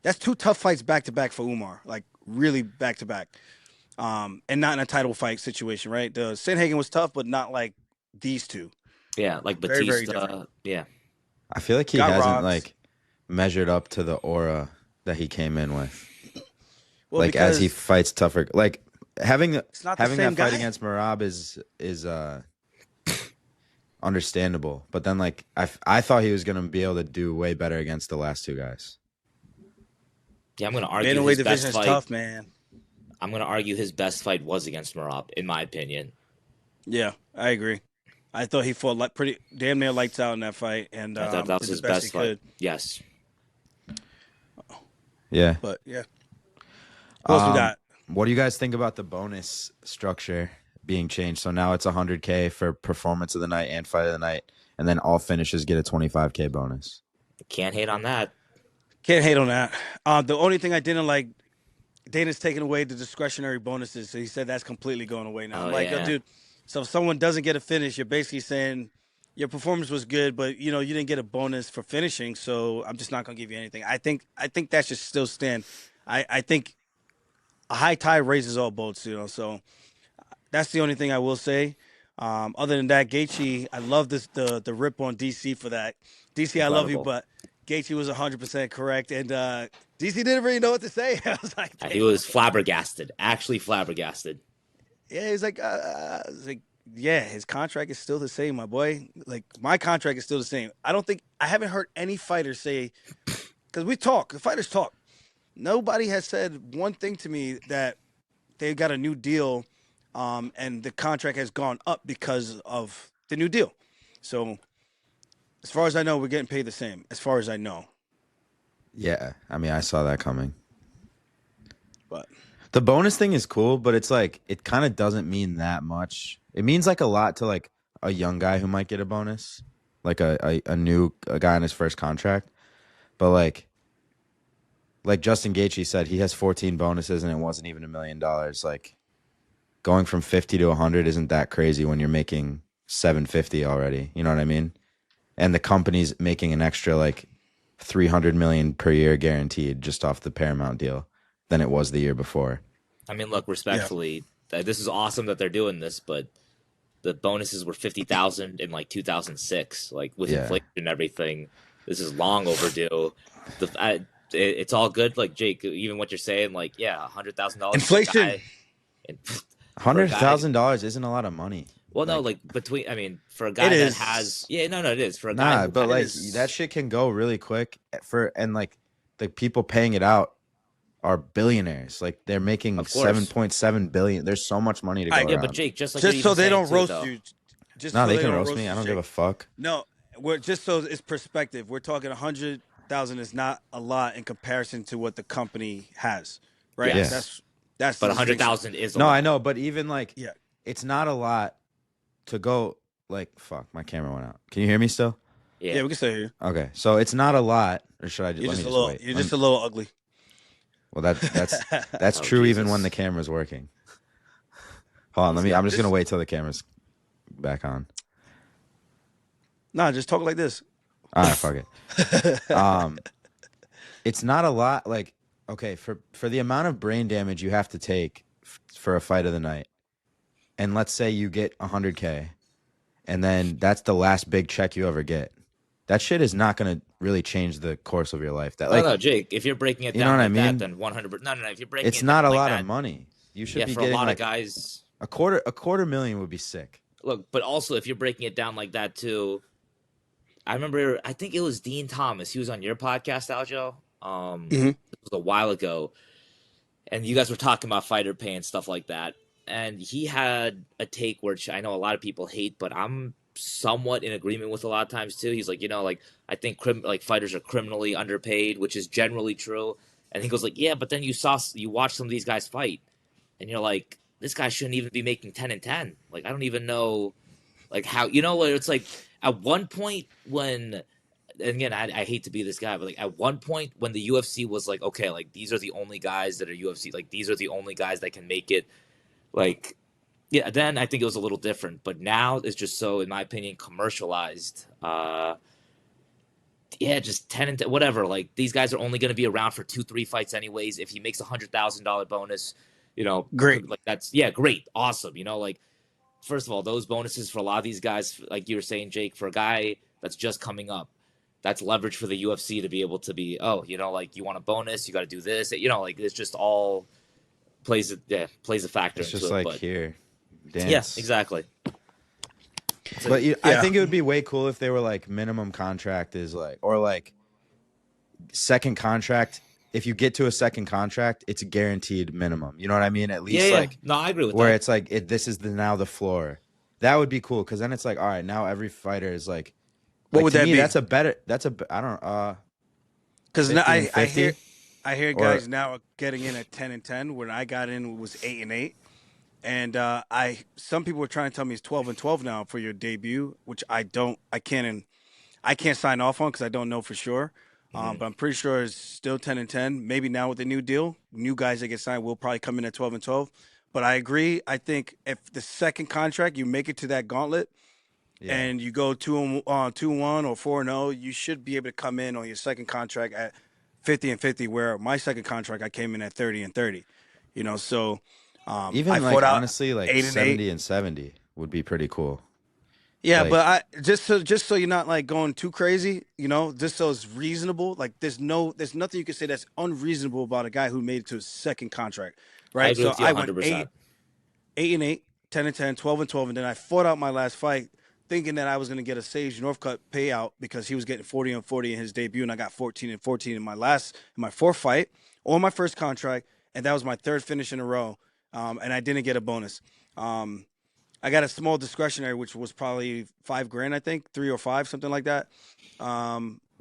That's two tough fights back to back for Umar, like really back to back, and not in a title fight situation, right? The Sandhagen was tough, but not like these two. Yeah, like Very very different. Batista. Yeah. I feel like he Got hasn't robbed. like measured up to the aura that he came in with. Well, Like as he because fights tougher, like having it's not the having same that fight guy. against Marab is understandable. But then like I thought he was gonna be able to do way better against the last two guys. Yeah, I'm going to argue Bantamweight his division best is fight. tough, man. I'm going to argue his best fight was against Marab, in my opinion. Yeah, I agree. I thought he fought like pretty damn near lights out in that fight and I thought that was did the his best he best fight. could. Yes. Yeah. But yeah, what else we got? What do you guys think about the bonus structure being changed? So now it's 100K for performance of the night and fight of the night, and then all finishes get a 25K bonus. Can't hate on that. Can't hate on that. The only thing I didn't like, Dana's taking away the discretionary bonuses. So he said that's completely going away now. Oh, I'm like, yo, yeah. dude, so if someone doesn't get a finish, you're basically saying your performance was good, but you didn't get a bonus for finishing, so I'm just not gonna give you anything. I think that should still stand. I think a high tide raises all boats, so that's the only thing I will say. Other than that, Gaethje, I love the rip on DC for that. DC, I love you, Incredible. but Gaethje was 100% correct, and DC didn't really know what to say. I was like, He damn. was flabbergasted. Actually flabbergasted. Yeah, he's like, yeah, his contract is still the same, my boy. Like my contract is still the same. I haven't heard any fighter say, because the fighters talk. Nobody has said one thing to me that they got a new deal, and the contract has gone up because of the new deal. So, as far as I know, we're getting paid the same. As far as I know, Yeah, I mean I saw that coming. but The bonus thing is cool, but it's like it kind of doesn't mean that much. It means like a lot to like a young guy who might get a bonus, like a guy on his first contract. But like like Justin Gaethje said, he has 14 bonuses and it wasn't even $1 million. Like going from 50 to 100 isn't that crazy when you're making 750 already. You know what I mean? And the company's making an extra like 300 million per year guaranteed just off the Paramount deal than it was the year before. I mean, look, Yeah. respectfully, this is awesome that they're doing this, but the bonuses were 50,000 in like 2006. Like with Yeah. inflation and everything, this is long overdue. It's all good. Like Jake, even what you're saying, like yeah, $100,000 Inflation. and for a guy. $100,000 isn't a lot of money. Well, no, Like, like between. I mean, for a It guy that is. has, yeah, no, it is for a guy nah, who but like is. that shit can go really quick and like the people paying it out are billionaires. Like they're making Of course. 7.7 billion. There's so much money to go Alright, Yeah, around. but Jake, just like Just you're so even they saying don't too, roast though. you. Just No, so they they can don't roast me. you, I don't give Jake. a fuck. No, we're just so it's perspective. We're talking 100,000 is not a lot in comparison to what the company has, right? Yes. That's But the distinction. 100,000 is a No, lot. I know, but even like Yeah. it's not a lot to go like fuck, my camera went out. Can you hear me still? Yeah. Yeah, we can stay here. Okay. So it's not a lot, or should I You're let just me a just little. wait? You're Let just me- a little ugly. well that's Oh, true even Jesus. when the camera's working. Hold on, I'm just gonna wait till the camera's back on. Nah, just talk like this. All right, fuck it. It's not a lot. Like, okay, for the amount of brain damage you have to take for a fight of the night, and let's say you get 100K, and then that's the last big check you ever get. That shit is not gonna really change the course of your life. That like, no, Jake, if you're breaking it you know down what I like mean? that, then 100. No. If you're breaking It's it not down a like lot that, of money. You should yeah, be for a getting lot like of guys. a quarter million would be sick. Look, but also if you're breaking it down like that too, I remember. I think it was Dean Thomas. He was on your podcast, Aljo. Mhm. It was a while ago, and you guys were talking about fighter pay and stuff like that. And he had a take which I know a lot of people hate, but I'm somewhat in agreement with a lot of times too. He's like, like I think like fighters are criminally underpaid, which is generally true. And he goes like, yeah, but then you watch some of these guys fight, and you're like, this guy shouldn't even be making 10-10. Like I don't even know, like how it's like at one point when and again, I hate to be this guy, but like at one point when the UFC was like, okay, like these are the only guys that are UFC, like these are the only guys that can make it, like, yeah, then I think it was a little different. But now it's just so, in my opinion, commercialized. Yeah, just 10 and 10, whatever. Like these guys are only going to be around for 2-3 fights anyways. If he makes $100,000 bonus, Great. like that's great, awesome. Like first of all, those bonuses for a lot of these guys, like you were saying, Jake, for a guy that's just coming up, that's leverage for the UFC to be able to be, like you want a bonus, you got to do this, like it's just all plays a factor It's into just it. like But here, dance. yeah, exactly. But I Yeah. think it would be way cool if they were like minimum contract is like, or like second contract. If you get to a second contract, it's a guaranteed minimum. You know what I mean? At least Yeah. like No, I agree with where that. it's like this is now the floor. That would be cool because then it's like, all right, now every fighter is like, What would to that me, be? That's a I don't Because 50 and I 50? hear Or- guys now are getting in at 10-10. When I got in, it was 8-8. And some people were trying to tell me it's 12-12 now for your debut, which I can't sign off on because I don't know for sure. But I'm pretty sure it's still 10-10. Maybe now with the new deal, new guys that get signed will probably come in at 12-12. But I agree. I think if the second contract you make it to that gauntlet yeah. and you go 2-1 or 4-0, you should be able to come in on your second contract at 50-50. Where my second contract I came in at 30-30. So. Even I like fought out honestly, like 8-8. 70 and 70 would be pretty cool. Yeah, like- but I just so you're not like going too crazy, just so it's reasonable. Like there's nothing you can say that's unreasonable about a guy who made it to his second contract, right? I agree with you I went 100%. 8-8, 10-10, 12-12, and then I fought out my last fight thinking that I was gonna get a Sage Northcutt payout because he was getting 40-40 in his debut, and I got 14-14 in my fourth fight or my first contract, and that was my third finish in a row. And I didn't get a bonus. I got a small discretionary, which was probably $5,000, I think, 3 or 5, something like that.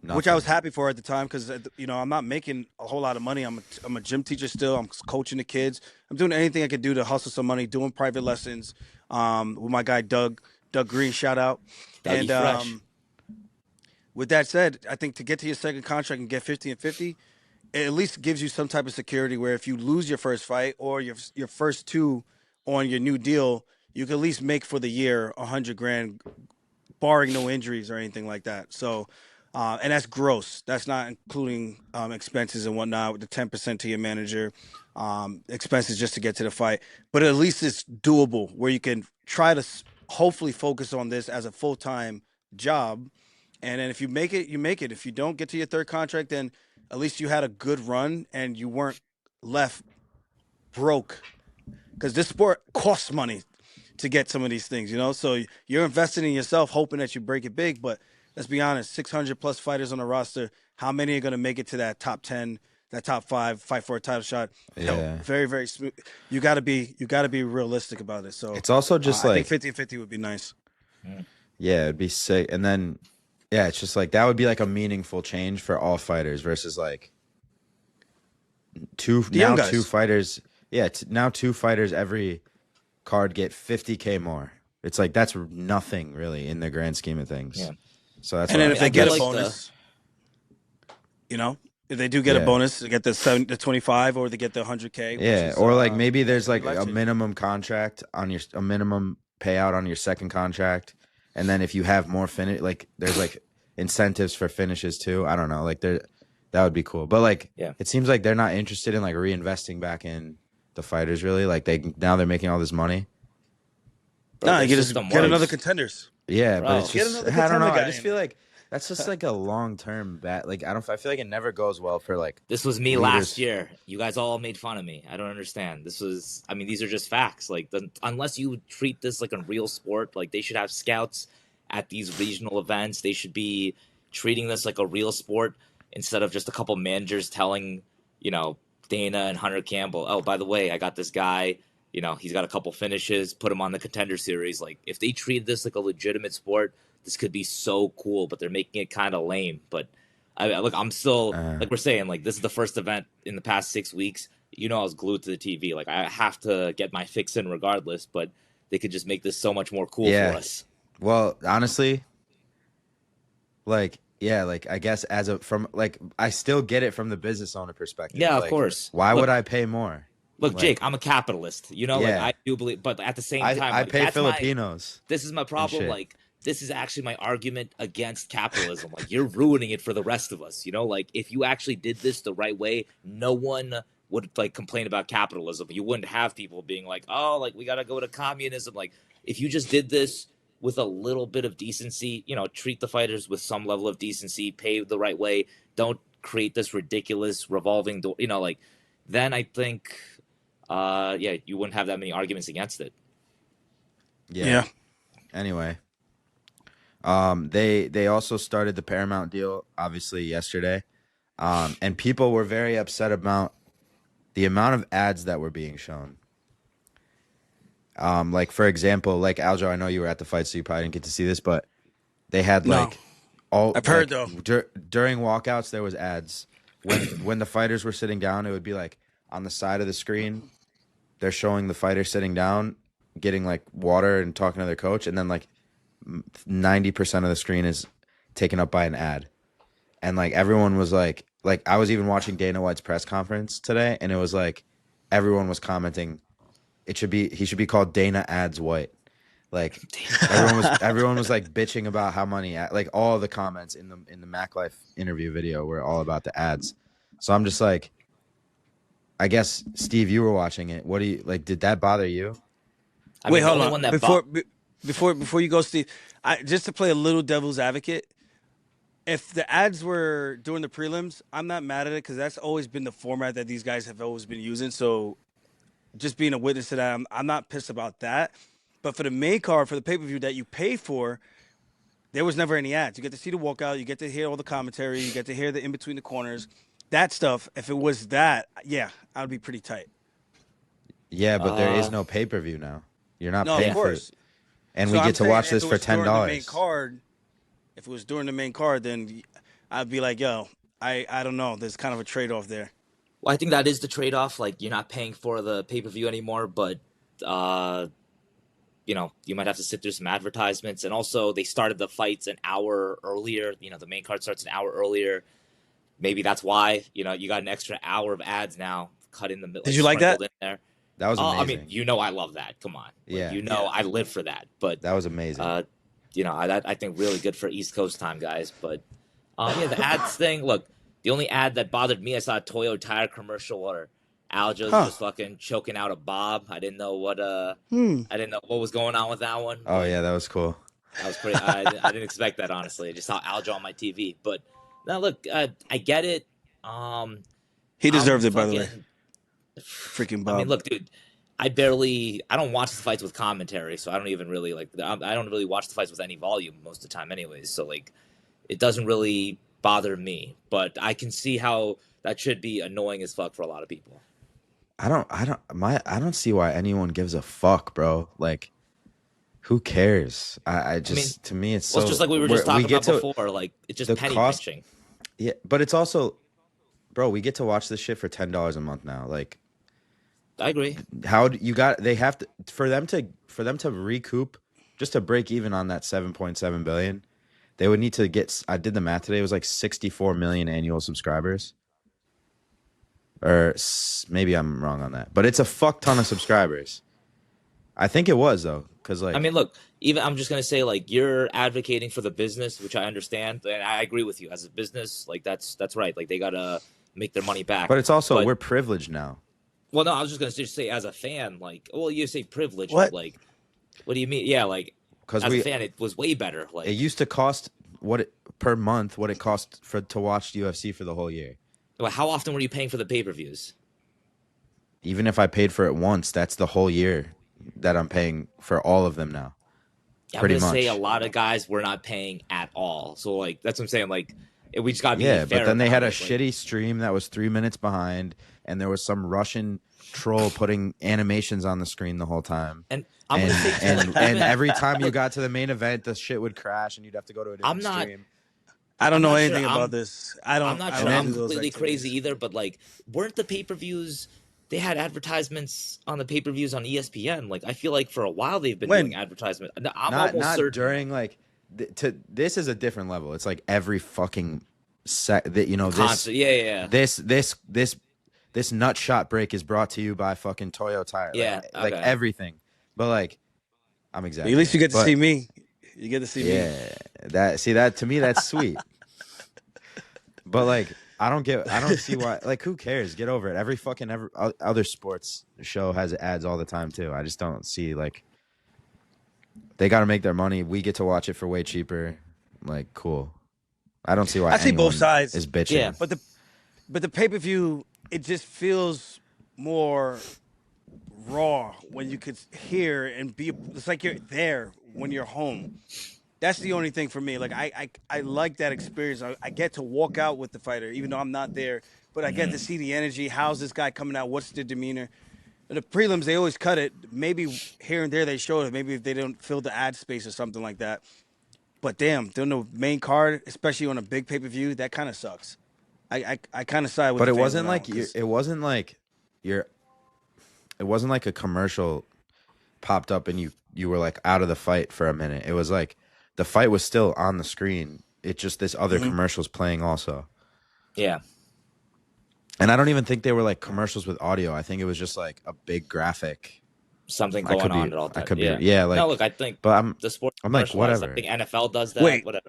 Which I was happy for at the time because I'm not making a whole lot of money. I'm a gym teacher still. I'm coaching the kids. I'm doing anything I could do to hustle some money. Doing private lessons with my guy Doug Green. Shout out. Dougie Fresh. With that said, I think to get to your second contract and get 50-50, it at least gives you some type of security where if you lose your first fight or your first two on your new deal, you can at least make for the year 100 grand, barring no injuries or anything like that. So, and that's gross. That's not including expenses and whatnot with the 10% to your manager, expenses just to get to the fight. But at least it's doable where you can try to hopefully focus on this as a full time job. And then if you make it, you make it. If you don't get to your third contract, then at least you had a good run and you weren't left broke because this sport costs money to get some of these things, you know. So you're investing in yourself, hoping that you break it big. But let's be honest, 600 plus fighters on the roster. How many are going to make it to that top 10, that top 5, fight for a title shot? Hell, Yeah. very, very smooth. You got to be realistic about it. So It's also just I think like 50-50 would be nice. yeah, it'd be sick. And then yeah, it's just like that would be like a meaningful change for all fighters versus like The young guys. two fighters. Yeah, now two fighters every card get 50K more. It's like that's nothing really in the grand scheme of things. Yeah. So that's And then why if they I get a like bonus, you know, if they do get a Yeah. bonus, they get the 25 or they get the 100K. Which yeah, is, or like maybe there's like life a changing. minimum contract on your a minimum payout on your second contract, and then if you have more finish, like there's like incentives for finishes too. I don't know, like there that would be cool. But like Yeah. it seems like they're not interested in like reinvesting back in the fighters really. Like they're making all this money. Bro, Nah, their you just system get another works. contenders. Yeah, Bro. but it's Get just another I don't know. contender I guy just in feel there. like that's just like a long term bet. Like I feel like it never goes well for like This was me leaders. last year. You guys all made fun of me. I don't understand. I mean, these are just facts. Like, unless you treat this like a real sport, like they should have scouts at these regional events. They should be treating this like a real sport instead of just a couple managers telling, Dana and Hunter Campbell, oh, by the way, I got this guy. He's got a couple finishes. Put him on the Contender Series. Like, if they treated this like a legitimate sport, this could be so cool. But they're making it kind of lame. But look, I'm still like we're saying, like this is the first event in the past 6 weeks. I was glued to the TV. Like I have to get my fix in regardless. But they could just make this so much more cool Yeah. for us. Well, honestly, like yeah, like I guess from like I still get it from the business owner perspective. Yeah, Like, of course. Why Look, would I pay more? Look, Like, Jake, I'm a capitalist. Like Yeah. I do believe, but at the same I time, like, pay that's Filipinos. this is my problem. shit. Like, this is actually my argument against capitalism. Like, you're ruining it for the rest of us. Like if you actually did this the right way, no one would like complain about capitalism. You wouldn't have people being like, oh, like we gotta go to communism. Like if you just did this with a little bit of decency, treat the fighters with some level of decency, pay the right way, don't create this ridiculous revolving door, like then I think you wouldn't have that many arguments against it. Yeah. Anyway, they also started the Paramount deal obviously yesterday, and people were very upset about the amount of ads that were being shown. Like for example, like Aljo, I know you were at the fight, so you probably didn't get to see this, but they had No. like all. I've heard, like, though. during walkouts, there was ads. When the fighters were sitting down, it would be like on the side of the screen, they're showing the fighter sitting down, getting like water and talking to their coach, and then like 90% of the screen is taken up by an ad, and like everyone was like I was even watching Dana White's press conference today, and it was like everyone was commenting. He should be called Dana Ads White. Like everyone was like bitching about how money, like all the comments in the Mac Life interview video were all about the ads. So I'm just like, I guess Steve, you were watching it. What do you like? Did that bother you? Wait, the hold only on. one that Before you go, Steve, just to play a little devil's advocate, if the ads were during the prelims, I'm not mad at it because that's always been the format that these guys have always been using. So just being a witness to that, I'm not pissed about that. But for the main card, for the pay-per-view that you pay for, there was never any ads. You get to see the walkout, you get to hear all the commentary, you get to hear the in between the corners. That stuff, if it was that, yeah, I would be pretty tight. Yeah, but there is no pay-per-view now. You're not No, paying of for course. it. And So we I'm get to saying watch if this it for was during the main $10. card, if it was during the main card, then I'd be like, yo, I don't know. There's kind of a trade-off there. Well, I think that is the trade-off. Like, you're not paying for the pay-per-view anymore, but you might have to sit through some advertisements. And also, they started the fights an hour earlier. The main card starts an hour earlier. maybe that's why you got an extra hour of ads now cut in the middle, Did like you like that? sprinkled in there. That was I mean, amazing. I love that. Come on, like Yeah, Yeah. I live for that. But that was amazing. I think really good for East Coast time, guys. But yeah, the ads thing. Look, the only ad that bothered me, I saw a Toyo tire commercial where Aljo's Huh. just fucking choking out a Bob. I didn't know what Hmm. I didn't know what was going on with that one. Oh But yeah, that was cool. I was pretty. I didn't expect that, honestly. I just saw Aljo on my TV. But now look, I get it. He I'm deserved it, by the way. fucking. Freaking I mean, Bob. look, dude. I don't watch the fights with commentary, so I don't even really like. I don't really watch the fights with any volume most of the time, anyways. So like, it doesn't really bother me. But I can see how that should be annoying as fuck for a lot of people. I don't see why anyone gives a fuck, bro. Like, who cares? I just, to me, it's Well, so. it's just like we were just we talking get about to before. Like, it's just the penny cost. pinching. Yeah, but it's also, bro. We get to watch this shit for $10 a month now. Like, I agree. how do you got? They have to for them to recoup, just to break even on that 7.7 billion. They would need to get. I did the math today. It was like 64 million annual subscribers. Or maybe I'm wrong on that, but it's a fuck ton of subscribers. I think it was though, because like I mean, look, even I'm just gonna say, like, you're advocating for the business, which I understand, and I agree with you. As a business, like, that's right. Like, they gotta make their money back. but it's also we're privileged now. Well, no, I was just gonna say, as a fan, like, well, you say privilege, What? but like, what do you mean? Yeah, like, Because as a fan, it was way better. it Like, used to cost per month what it cost to watch UFC for the whole year. well, how often were you paying for the pay-per-views? Even if I paid for it once, that's the whole year that I'm paying for all of them now. I'm Pretty gonna say much. a lot of guys were not paying at all. So like, that's what I'm saying. Like, we just gotta be Yeah, fair but then they had a about it. Like, shitty stream that was 3 minutes behind, and there was some Russian troll putting animations on the screen the whole time. and I'm gonna say too, like, And even- every time you got to the main event, the shit would crash, and you'd have to go to a different I'm not- stream. I don't I'm know not anything sure. about this. I don't. I'm not I sure don't I'm do those completely activities. crazy either, but like, weren't the pay-per-views? They had advertisements on the pay-per-views on ESPN. Like, I feel like for a while they've been When? doing advertisements. I'm Not almost certain. during like this is a different level. It's like every fucking this Constant. Yeah. this nut shot break is brought to you by fucking Toyo Tire. Yeah, like okay. everything. But like, I'm exaggerating. At least you get to but, see me. You get to see me. Yeah, that to me that's sweet. But like, I don't see why. Like, who cares? Get over it. Every other sports show has ads all the time too. I just don't see like they got to make their money. We get to watch it for way cheaper. Like, cool. I don't see why. I see both anyone sides. is bitching. Yeah. But the pay-per-view, it just feels more raw when you could hear and be. It's like you're there when you're home. That's the only thing for me. Like I like that experience. I get to walk out with the fighter, even though I'm not there. But I get to see the energy. How's this guy coming out? What's the demeanor? In the prelims, they always cut it. Maybe here and there they show it. Maybe if they don't fill the ad space or something like that. But damn, doing the main card, especially on a big pay-per-view, that kind of sucks. I kind of side with. But the it fans wasn't on like that one, 'cause- it wasn't like a commercial popped up and you were like out of the fight for a minute. It was like the fight was still on the screen. It just this other commercial's playing also. Yeah. And I don't even think they were like commercials with audio. I think it was just like a big graphic. Something I going could be- on at all I times. could be- yeah. yeah, like- no, look, I think But I'm the sport. I'm like, commercialized. whatever. I think NFL does that. Wait. Whatever.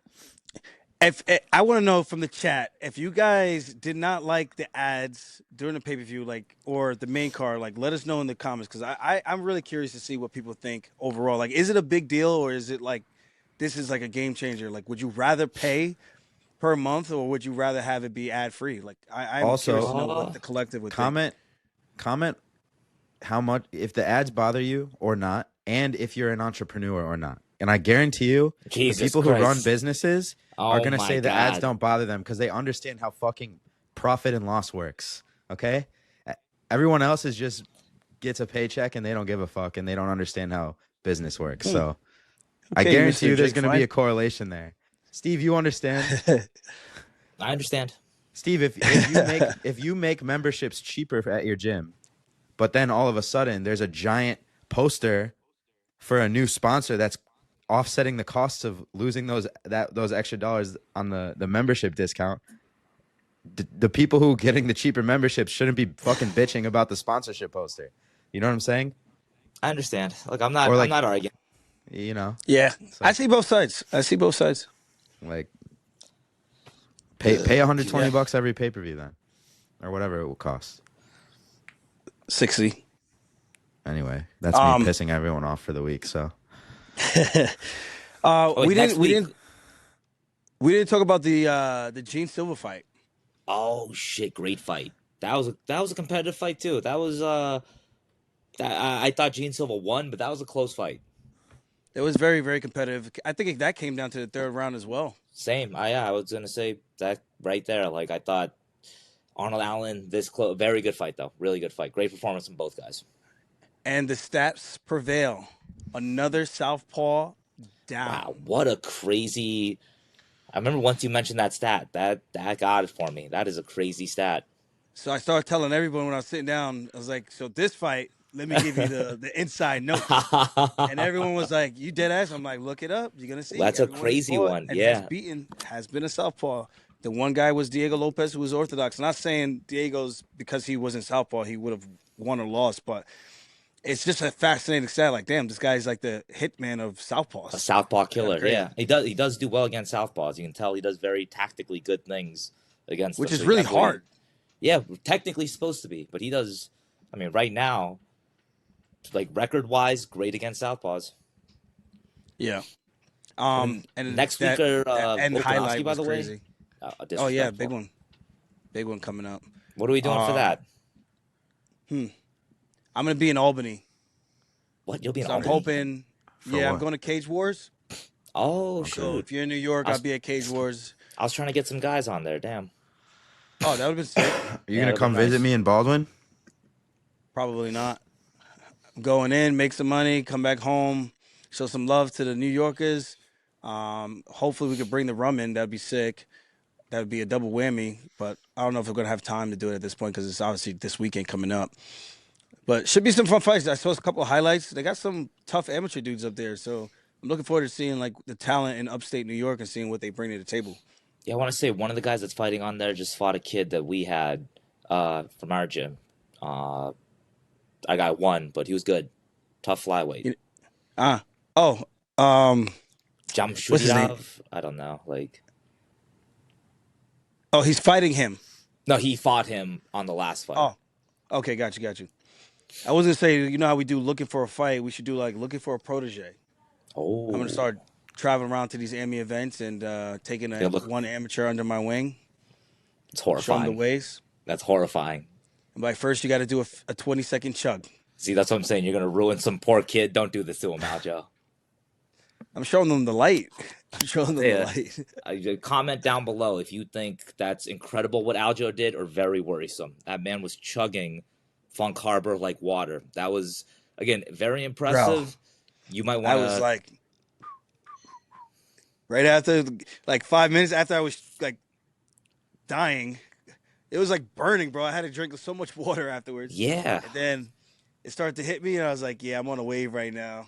If I want to know from the chat, if you guys did not like the ads during the pay-per-view, like, or the main card, like, let us know in the comments, because I'm really curious to see what people think overall. Like, is it a big deal, or is it like this is like a game changer? Like, would you rather pay per month, or would you rather have it be ad-free? Like, I'm Also- curious to know what the collective would think. comment how much if the ads bother you or not, and if you're an entrepreneur or not. And I guarantee you, Jesus the people who run Christ. businesses are Oh going to my say the ads God. don't bother them because they understand how fucking profit and loss works. Okay? Everyone else is just gets a paycheck and they don't give a fuck and they don't understand how business works. So I Okay, guarantee Mr. you there's Jake going to be Fine. a correlation there. Steve, you understand? I understand. Steve, if you make memberships cheaper at your gym, but then all of a sudden there's a giant poster for a new sponsor that's offsetting the costs of losing those extra dollars on the membership discount, the people who getting the cheaper memberships shouldn't be fucking bitching about the sponsorship poster. You know what I'm saying? I understand. Like I'm Or not arguing. you know, Yeah, it's I like see both sides. I see both sides. like pay Yeah. $120 every pay per view then, or whatever it will cost. 60. Anyway, that's me Um, pissing everyone off for the week. So Oh, wait, we next didn't we week. didn't we didn't talk about the Gene Silva fight. Oh shit, great fight. That was a competitive fight too. That was I thought Gene Silva won, but that was a close fight. It was very, very competitive. I think that came down to the third round as well. Same. I was gonna say that right there. Like I thought Arnold Allen this close. Very good fight though. Really good fight. Great performance from both guys. And the stats prevail. Another southpaw down. Wow, what a crazy! I remember once you mentioned that stat. That got it for me. That is a crazy stat. So I started telling everyone when I was sitting down, I was like, so this fight, let me give you the inside notes. And everyone was like, you dead ass? I'm like, look it up. You're going to see. That's a Everyone he's crazy fought one. and Yeah. has been a southpaw. The one guy was Diego Lopez, who was Orthodox. I'm not saying Diego's, because he wasn't southpaw, he would have won or lost, but it's just a fascinating stat. Like, damn, this guy's like the hitman of southpaws. A southpaw killer. Great. Yeah, he does do well against southpaws. You can tell he does very tactically good things against Which them. is So really definitely- hard. Yeah, technically supposed to be, but he does. I mean, right now, like record wise, great against southpaws. Yeah. And And next that, week are that end Volkanovski, highlight by was the way. crazy. Oh yeah, Disrespectful. big one coming up. What are we doing for that? I'm gonna be in Albany, What, you'll be in so I'm Albany? hoping. For Yeah, I'm what? going to Cage Wars. Oh So shoot! if you're in New York, I I'll was- be at Cage Wars. I was trying to get some guys on there. Damn. Oh, that would have been sick. are you Yeah, gonna that'd come be visit nice. me in Baldwin? Probably not. I'm going in, make some money, come back home, show some love to the New Yorkers. Hopefully we could bring the rum in. That'd be sick. That would be a double whammy. But I don't know if we're gonna have time to do it at this point because it's obviously this weekend coming up. But should be some fun fights. I saw a couple of highlights. They got some tough amateur dudes up there, so I'm looking forward to seeing like the talent in upstate New York and seeing what they bring to the table. Yeah, I want to say one of the guys that's fighting on there just fought a kid that we had from our gym. I got one, but he was good. Tough flyweight. Ah, oh, um, What's his name? Jamshudinov. I don't know. Like, oh, he's fighting him. no, he fought him on the last fight. Oh, okay, got you. I was gonna say, you know how we do looking for a fight? We should do like looking for a protege. Oh. I'm gonna start traveling around to these AMI events and taking Yeah, look. one amateur under my wing, It's show him the horrifying. ways. That's horrifying. And by first, you got to do a 20-second chug. See, that's what I'm saying. You're gonna ruin some poor kid. Don't do this to him, Aljo. I'm showing them the light. I'm showing them Yeah. the light. Comment down below if you think that's incredible what Aljo did or very worrisome. That man was chugging Funk Harbor like water. That was, again, very impressive. You might I want was to. like, right after, like 5 minutes after I was like dying, it was like burning, bro. I had to drink so much water afterwards. Yeah. And then it started to hit me, and I was like, yeah, I'm on a wave right now.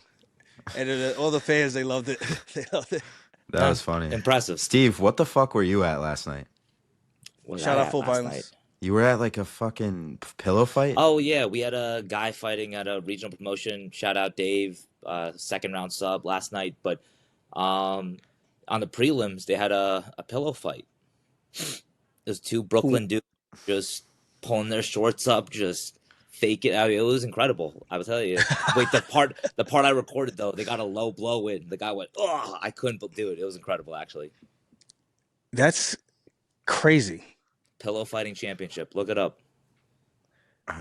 And all the fans, they loved it. They loved it. That was funny. Impressive. Steve, what the fuck were you at last night? What was Shout I out at Full last Violence. night? You were at like a fucking pillow fight? Oh, yeah. We had a guy fighting at a regional promotion. Shout out Dave. Second round sub last night. But on the prelims, they had a pillow fight. There's two Brooklyn dudes just pulling their shorts up, just fake it. I mean, it was incredible. I will tell you. Wait, the part I recorded though, they got a low blow in. The guy went, "Oh, I couldn't do it." It was incredible, actually. That's crazy. Pillow fighting championship. Look it up.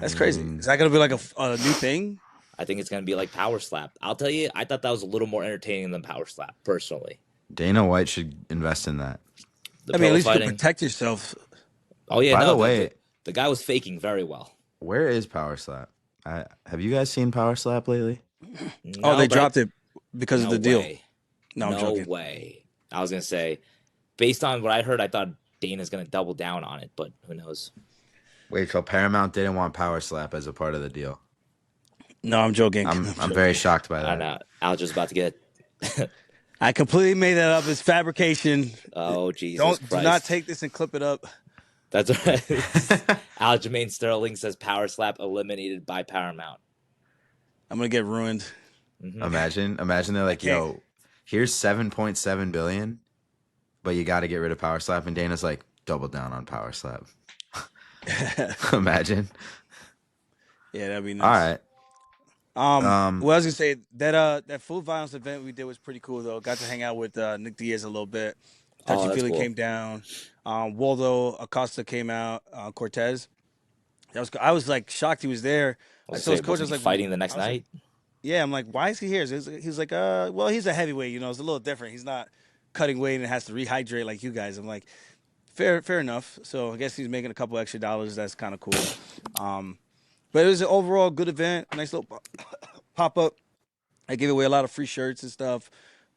That's crazy. Is that going to be like a new thing? I think it's gonna be like Power Slap. I'll tell you, I thought that was a little more entertaining than Power Slap, personally. Dana White should invest in that. The I mean, at pillow least you fighting. can protect yourself. Oh yeah. By no, the way, the guy was faking very well. where is Power Slap? Have you guys seen Power Slap lately? Oh, they but dropped it because no of the deal. way. No, I'm No joking. way. I was gonna say, based on what I heard, I thought Dana's gonna double down on it, but who knows? Wait, so Paramount didn't want Power Slap as a part of the deal. No, I'm joking. I'm joking. very shocked by I that. know. Aljo's about to get. I completely made that up. It's fabrication. Oh Jesus Do Christ! not take this and clip it up. That's right. Aljamain Sterling says power slap eliminated by Paramount. I'm gonna get ruined. Imagine they're I like, can't. yo, here's 7.7 billion, but you got to get rid of power slap, and Dana's like, double down on power slap. Imagine. Yeah, that'd be All nice. right. Well, I was gonna say that full violence event we did was pretty cool though. Got to hang out with Nick Diaz a little bit. Oh, Touchy that's Feely cool. came down. Waldo Acosta came out. Cortez. I was like shocked he was there. I told his coach, I Wasn't was he like, fighting the next night? yeah, I'm like, why is he here? He's like, well, he's a heavyweight. It's a little different. He's not cutting weight and has to rehydrate like you guys. I'm like, fair enough. So I guess he's making a couple extra dollars. That's kind of cool. But it was an overall good event. Nice little pop up. I gave away a lot of free shirts and stuff.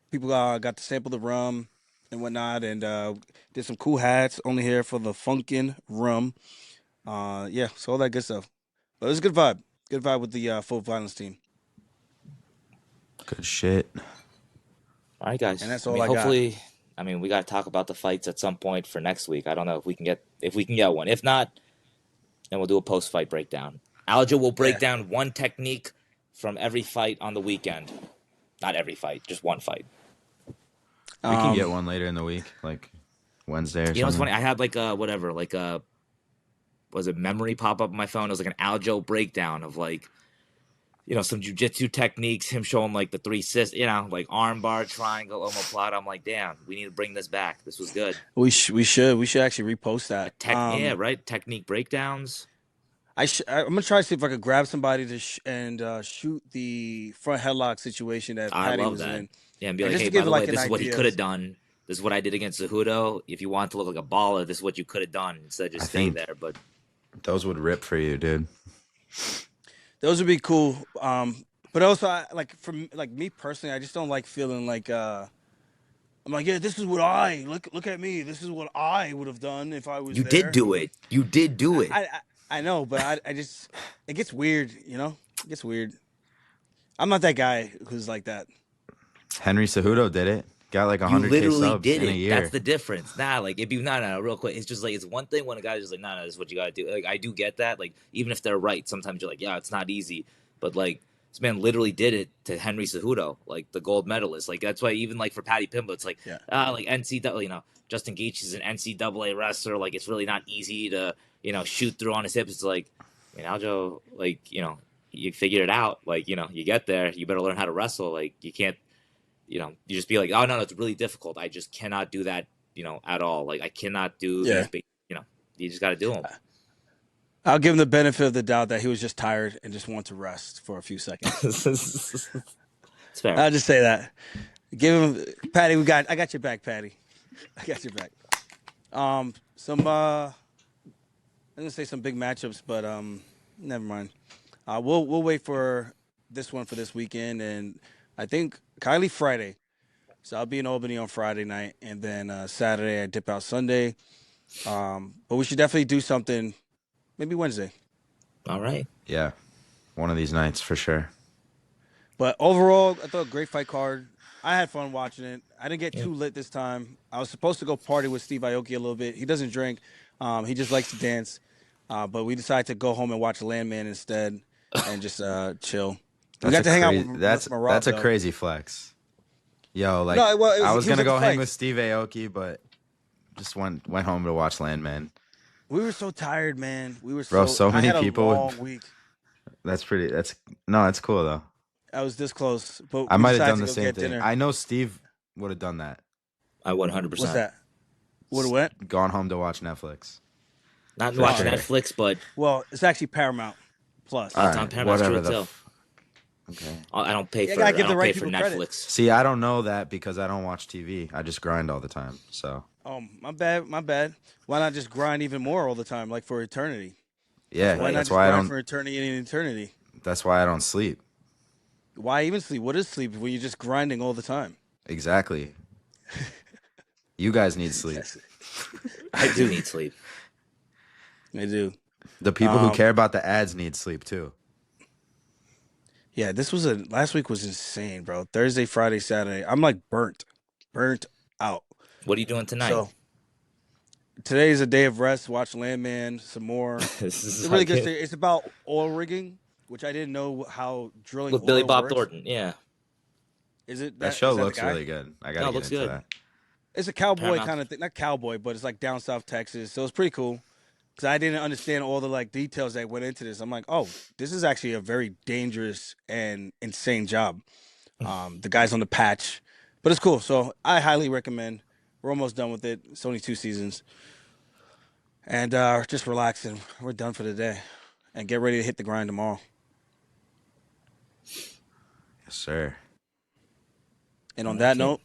People got to sample the rum and whatnot, and did some cool hats. Only here for the Funkin' Rum. Yeah, so all that good stuff. But it was a good vibe. Good vibe with the full violence team. Good shit. All right, guys. And that's all I got. Hopefully, we got to talk about the fights at some point for next week. I don't know if we can get one. If not, then we'll do a post-fight breakdown. Aljo will break down one technique from every fight on the weekend. Not every fight, just one fight. We can get one later in the week, like Wednesday or something. You know what's funny? I had was it memory pop up on my phone? It was like an Aljo breakdown of some jiu-jitsu techniques, him showing like the three systems, like arm bar, triangle, omoplata. I'm like, damn, we need to bring this back. This was good. We should actually repost that. Yeah, right. Technique breakdowns. I'm gonna try to see if I could grab somebody to shoot the front headlock situation that Patty was in. Yeah, and be like, hey, by the way, this is what he could have done. This is what I did against Cejudo. If you want to look like a baller, this is what you could have done instead of just staying there. But those would rip for you, dude. Those would be cool. But also, for me personally, I just don't like feeling like I'm like, yeah, this is what look at me. This is what I would have done if I was. You did do it. You did do it. I know, but I just it gets weird. It gets weird. I'm not that guy who's like that. Henry Cejudo did it. Got like 100K subs in a year. That's the difference. It'd be real quick. It's just like it's one thing when a guy's just like, nah, this is what you gotta do. Like I do get that. Like even if they're right, sometimes you're like, yeah, it's not easy. But like this man literally did it to Henry Cejudo, like the gold medalist. Like that's why even like for Paddy Pimblett, it's like like NCAA. Justin Gaethje is an NCAA wrestler. Like it's really not easy to shoot through on his hips. It's like, Aljo, like you figured it out. Like you get there, you better learn how to wrestle. Like you can't. You just be like, oh no, it's really difficult. I just cannot do that, at all. Like I cannot do these big, you just got to do them. I'll give him the benefit of the doubt that he was just tired and just wanted to rest for a few seconds. It's fair. I'll just say that. Give him, Patty. I got your back, Patty. I got your back. I'm gonna say some big matchups, but never mind. We'll wait for this one for this weekend, and I think Kylie Friday. So I'll be in Albany on Friday night, and then Saturday I dip out Sunday. But we should definitely do something, maybe Wednesday. All right. Yeah, one of these nights for sure. But overall, I thought great fight card. I had fun watching it. I didn't get too lit this time. I was supposed to go party with Steve Aoki a little bit. He doesn't drink. He just likes to dance. But we decided to go home and watch Landman instead and just chill. We got to hang out with Marab, that's a crazy flex. Yo, like I was gonna go hang with Steve Aoki, but just went home to watch Landman. We were so tired, man. We were so many people. Long week. That's cool though. I was this close, but I might have done the same thing. I know Steve would have done that. I 100%. What's that? Would have went? Gone home to watch Netflix. Not to watch Netflix, but it's actually Paramount Plus. It's on Paramount. Whatever okay. I don't pay for. I don't pay for Netflix. Credit. See, I don't know that because I don't watch TV. I just grind all the time. So. Oh, my bad. Why not just grind even more all the time, like for eternity? Yeah, that's why I don't for eternity and eternity. That's why I don't sleep. Why even sleep? What is sleep when you're just grinding all the time? Exactly. You guys need sleep. I do need sleep. I do. The people who care about the ads need sleep too. Yeah, last week was insane, bro. Thursday, Friday, Saturday. I'm like burnt out. What are you doing tonight? today's a day of rest. Watch Landman some more. This It's is a really like good series. It's about oil rigging, which I didn't know how drilling with Billy oil Bob works. Thornton. Yeah. Is it That that? show Is that the looks guy? really good. I got No, to it get looks into good. that. It's a cowboy Paramount. kind of thing. Not cowboy, but it's like down south Texas. So it's pretty cool because I didn't understand all the like details that went into this. I'm like, oh, this is actually a very dangerous and insane job. The guys on the patch, but it's cool. So I highly recommend. We're almost done with it. It's only 2 seasons, and just relaxing. We're done for the day, and get ready to hit the grind tomorrow. Yes, sir. And on that Okay. note,